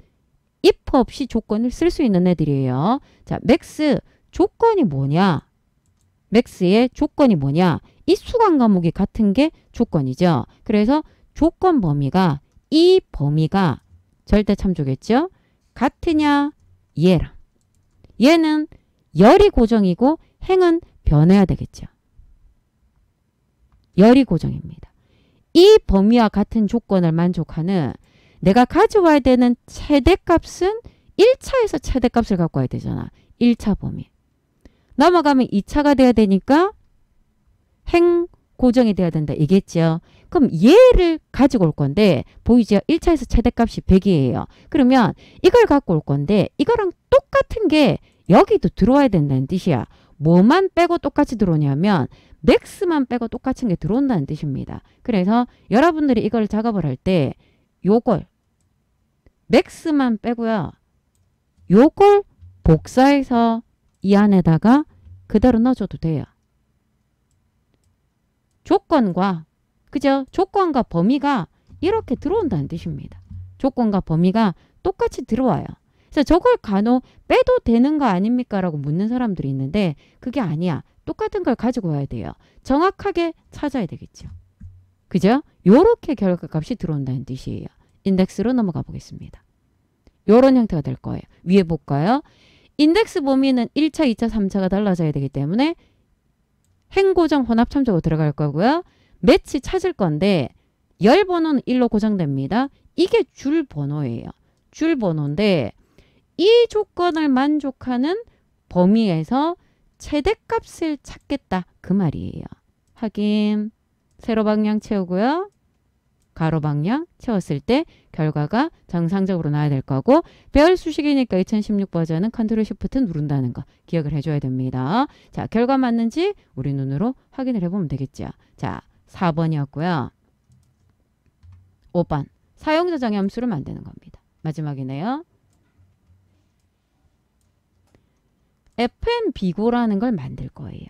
if 없이 조건을 쓸 수 있는 애들이에요. 자, 맥스 조건이 뭐냐? 맥스의 조건이 뭐냐? 이 수강 과목이 같은 게 조건이죠. 그래서 조건 범위가 이 범위가 절대 참조겠죠. 같으냐? 얘랑. 얘는 열이 고정이고 행은 변해야 되겠죠. 열이 고정입니다. 이 범위와 같은 조건을 만족하는 내가 가져와야 되는 최대값은 1차에서 최대값을 갖고 와야 되잖아. 1차 범위. 넘어가면 2차가 돼야 되니까 행 고정이 돼야 된다. 이겠죠. 그럼 얘를 가지고 올 건데 보이죠? 1차에서 최대값이 100이에요. 그러면 이걸 갖고 올 건데 이거랑 똑같은 게 여기도 들어와야 된다는 뜻이야. 뭐만 빼고 똑같이 들어오냐면 맥스만 빼고 똑같은 게 들어온다는 뜻입니다. 그래서 여러분들이 이걸 작업을 할 때 요걸 맥스만 빼고요. 요걸 복사해서 이 안에다가 그대로 넣어줘도 돼요. 조건과 그죠? 조건과 범위가 이렇게 들어온다는 뜻입니다. 조건과 범위가 똑같이 들어와요. 그래서 저걸 간혹 빼도 되는 거 아닙니까? 라고 묻는 사람들이 있는데 그게 아니야. 똑같은 걸 가지고 와야 돼요. 정확하게 찾아야 되겠죠. 그죠? 요렇게 결과값이 들어온다는 뜻이에요. 인덱스로 넘어가 보겠습니다. 요런 형태가 될 거예요. 위에 볼까요? 인덱스 범위는 1차, 2차, 3차가 달라져야 되기 때문에 행고정 혼합참조로 들어갈 거고요. 매치 찾을 건데 열 번호는 1로 고정됩니다. 이게 줄 번호예요. 줄 번호인데 이 조건을 만족하는 범위에서 최대값을 찾겠다. 그 말이에요. 확인. 세로 방향 채우고요. 가로 방향 채웠을 때 결과가 정상적으로 나와야 될 거고 배열 수식이니까 2016 버전은 컨트롤 시프트 누른다는 거 기억을 해줘야 됩니다. 자, 결과 맞는지 우리 눈으로 확인을 해보면 되겠죠. 자, 4번이었고요. 5번. 사용자 정의함수를 만드는 겁니다. 마지막이네요. FN 비고라는 걸 만들 거예요.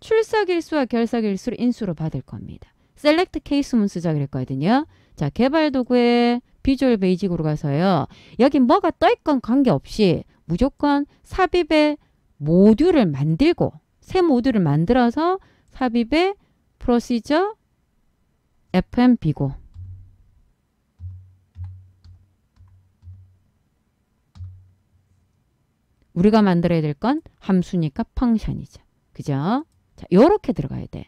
출석일수와 결석일수를 인수로 받을 겁니다. 셀렉트 케이스문 쓰자 그랬거든요. 자, 개발 도구에 비주얼 베이직으로 가서요. 여기 뭐가 떠있건 관계없이 무조건 삽입의 모듈을 만들고 새 모듈을 만들어서 삽입의 프로시저 FM 비고 우리가 만들어야 될 건 함수니까 펑션이죠. 그죠? 자, 요렇게 들어가야 돼.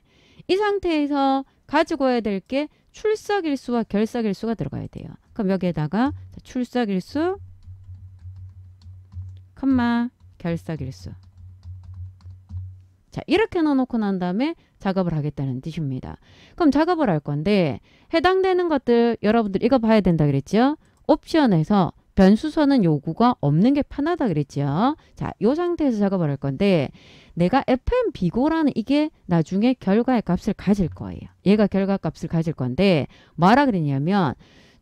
이 상태에서 가지고 와야 될 게 출석일수와 결석일수가 들어가야 돼요. 그럼 여기에다가 출석일수, 결석일수. 자, 이렇게 넣어놓고 난 다음에 작업을 하겠다는 뜻입니다. 그럼 작업을 할 건데 해당되는 것들 여러분들 이거 봐야 된다 그랬죠? 옵션에서 변수선은 요구가 없는 게 편하다 그랬죠? 자, 요 상태에서 작업을 할 건데 내가 FM 비고라는 이게 나중에 결과의 값을 가질 거예요. 얘가 결과 값을 가질 건데 뭐라 그랬냐면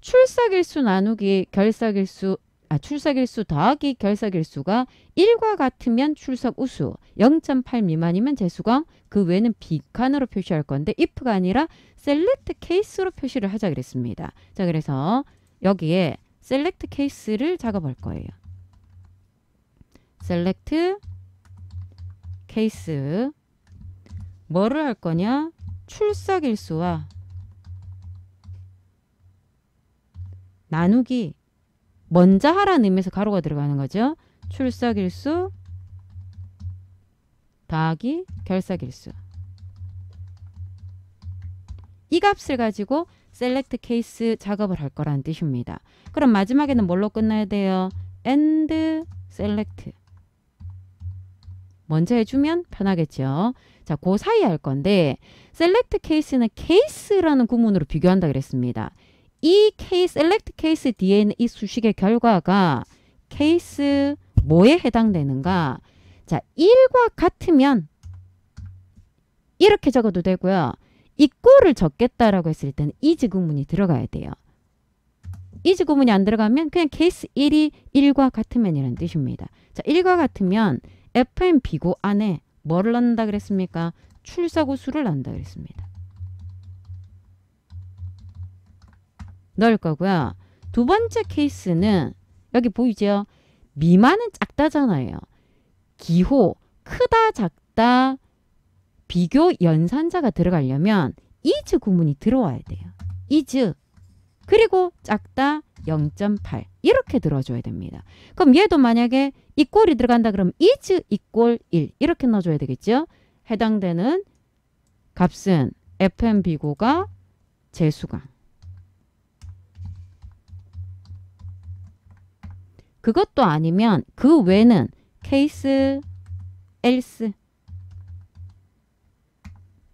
출석일수 나누기 출석일수 더하기 결석일수가 1과 같으면 출석우수, 0.8 미만이면 재수강, 그 외는 비칸으로 표시할 건데 if가 아니라 select case로 표시를 하자 그랬습니다. 자, 그래서 여기에 select case를 작업할 거예요. select case 뭐를 할 거냐? 출석일수와 나누기 먼저 하라는 의미에서 가로가 들어가는 거죠. 출석일수 더하기 결석일수. 이 값을 가지고 select case 작업을 할 거라는 뜻입니다. 그럼 마지막에는 뭘로 끝나야 돼요? and select. 먼저 해주면 편하겠죠. 자, 그 사이 할 건데 select case는 case라는 구문으로 비교한다 그랬습니다. 이 case, select case 뒤에는 이 수식의 결과가 case 뭐에 해당되는가? 자, 1과 같으면 이렇게 적어도 되고요. 이꼴을 적겠다라고 했을 때는 is 구문이 들어가야 돼요. is 구문이 안 들어가면 그냥 case 1이 1과 같으면이라는 뜻입니다. 자, 1과 같으면 FM 비고 안에 뭐를 넣는다 그랬습니까? 출석우수를 넣는다 그랬습니다. 넣을 거고요. 두 번째 케이스는 여기 보이죠? 미만은 작다잖아요. 기호 크다 작다 비교 연산자가 들어가려면 is 구문이 들어와야 돼요. is 그리고 작다 0.8 이렇게 들어줘야 됩니다. 그럼 얘도 만약에 이 꼴이 들어간다 그러면 is equal 1 이렇게 넣어줘야 되겠죠. 해당되는 값은 FM 비고가 재수강. 그것도 아니면 그 외는 case else.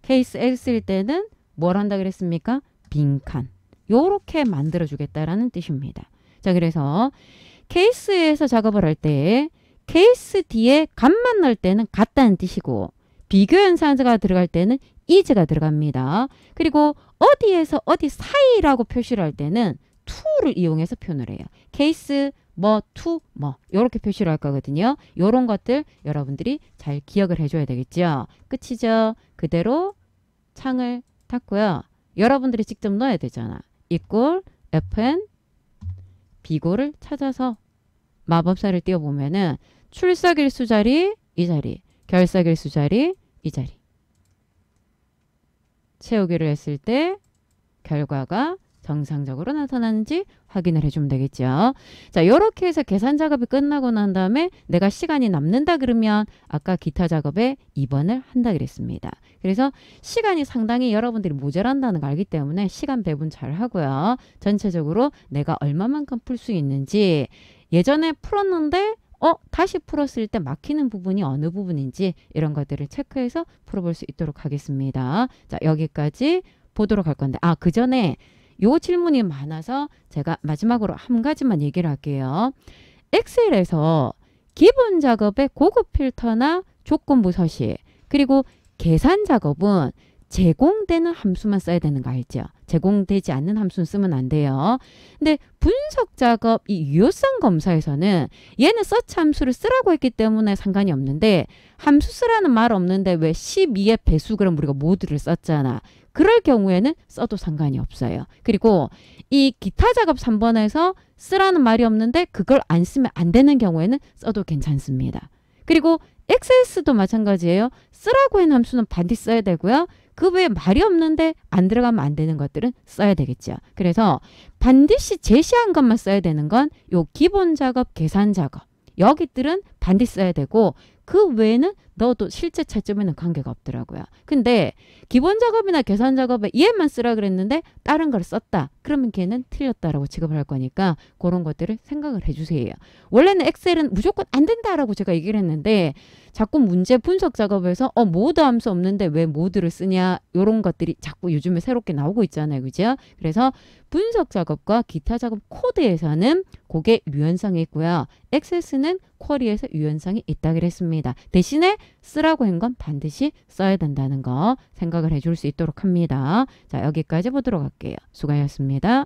case else일 때는 뭘 한다 그랬습니까? 빈칸. 요렇게 만들어 주겠다라는 뜻입니다. 자, 그래서 케이스에서 작업을 할 때 케이스 뒤에 값만 넣을 때는 같다는 뜻이고 비교 연산자가 들어갈 때는 is가 들어갑니다. 그리고 어디에서 어디 사이라고 표시를 할 때는 to를 이용해서 표현을 해요. 케이스 뭐 to 뭐 이렇게 표시를 할 거거든요. 요런 것들 여러분들이 잘 기억을 해줘야 되겠죠. 끝이죠. 그대로 창을 닫고요. 여러분들이 직접 넣어야 되잖아. equal fn 비고를 찾아서 마법사를 띄워보면은 출석일수 자리 이 자리, 결석일수 자리 이 자리. 채우기를 했을 때 결과가 정상적으로 나타나는지 확인을 해주면 되겠죠. 자, 이렇게 해서 계산 작업이 끝나고 난 다음에 내가 시간이 남는다 그러면 아까 기타 작업에 2번을 한다 그랬습니다. 그래서 시간이 상당히 여러분들이 모자란다는 걸 알기 때문에 시간 배분 잘 하고요. 전체적으로 내가 얼마만큼 풀 수 있는지 예전에 풀었는데 다시 풀었을 때 막히는 부분이 어느 부분인지 이런 것들을 체크해서 풀어볼 수 있도록 하겠습니다. 자, 여기까지 보도록 할 건데 그 전에 요 질문이 많아서 제가 마지막으로 한 가지만 얘기를 할게요. 엑셀에서 기본 작업의 고급 필터나 조건부 서식 그리고 계산 작업은 제공되는 함수만 써야 되는 거 알죠? 제공되지 않는 함수는 쓰면 안 돼요. 근데 분석 작업 이 유효성 검사에서는 얘는 서치 함수를 쓰라고 했기 때문에 상관이 없는데 함수 쓰라는 말 없는데 왜 12의 배수 그럼 우리가 모두를 썼잖아. 그럴 경우에는 써도 상관이 없어요. 그리고 이 기타 작업 3번에서 쓰라는 말이 없는데 그걸 안 쓰면 안 되는 경우에는 써도 괜찮습니다. 그리고 XS도 마찬가지예요. 쓰라고 한 함수는 반드시 써야 되고요. 그 외에 말이 없는데 안 들어가면 안 되는 것들은 써야 되겠죠. 그래서 반드시 제시한 것만 써야 되는 건 요 기본 작업, 계산 작업 여기들은 반드시 써야 되고 그 외에는 넣어도 실제 채점에는 관계가 없더라고요. 근데 기본 작업이나 계산 작업에 얘만 쓰라 그랬는데 다른 걸 썼다. 그러면 걔는 틀렸다라고 취급을 할 거니까 그런 것들을 생각을 해주세요. 원래는 엑셀은 무조건 안 된다라고 제가 얘기를 했는데 자꾸 문제 분석 작업에서 모드 함수 없는데 왜 모드를 쓰냐 이런 것들이 자꾸 요즘에 새롭게 나오고 있잖아요. 그죠? 그래서 분석 작업과 기타 작업 코드에서는 그게 유연성이 있고요. XS는 쿼리에서 유연성이 있다 그랬습니다. 대신에 쓰라고 한 건 반드시 써야 된다는 거 생각을 해줄 수 있도록 합니다. 자, 여기까지 보도록 할게요. 수고하셨습니다.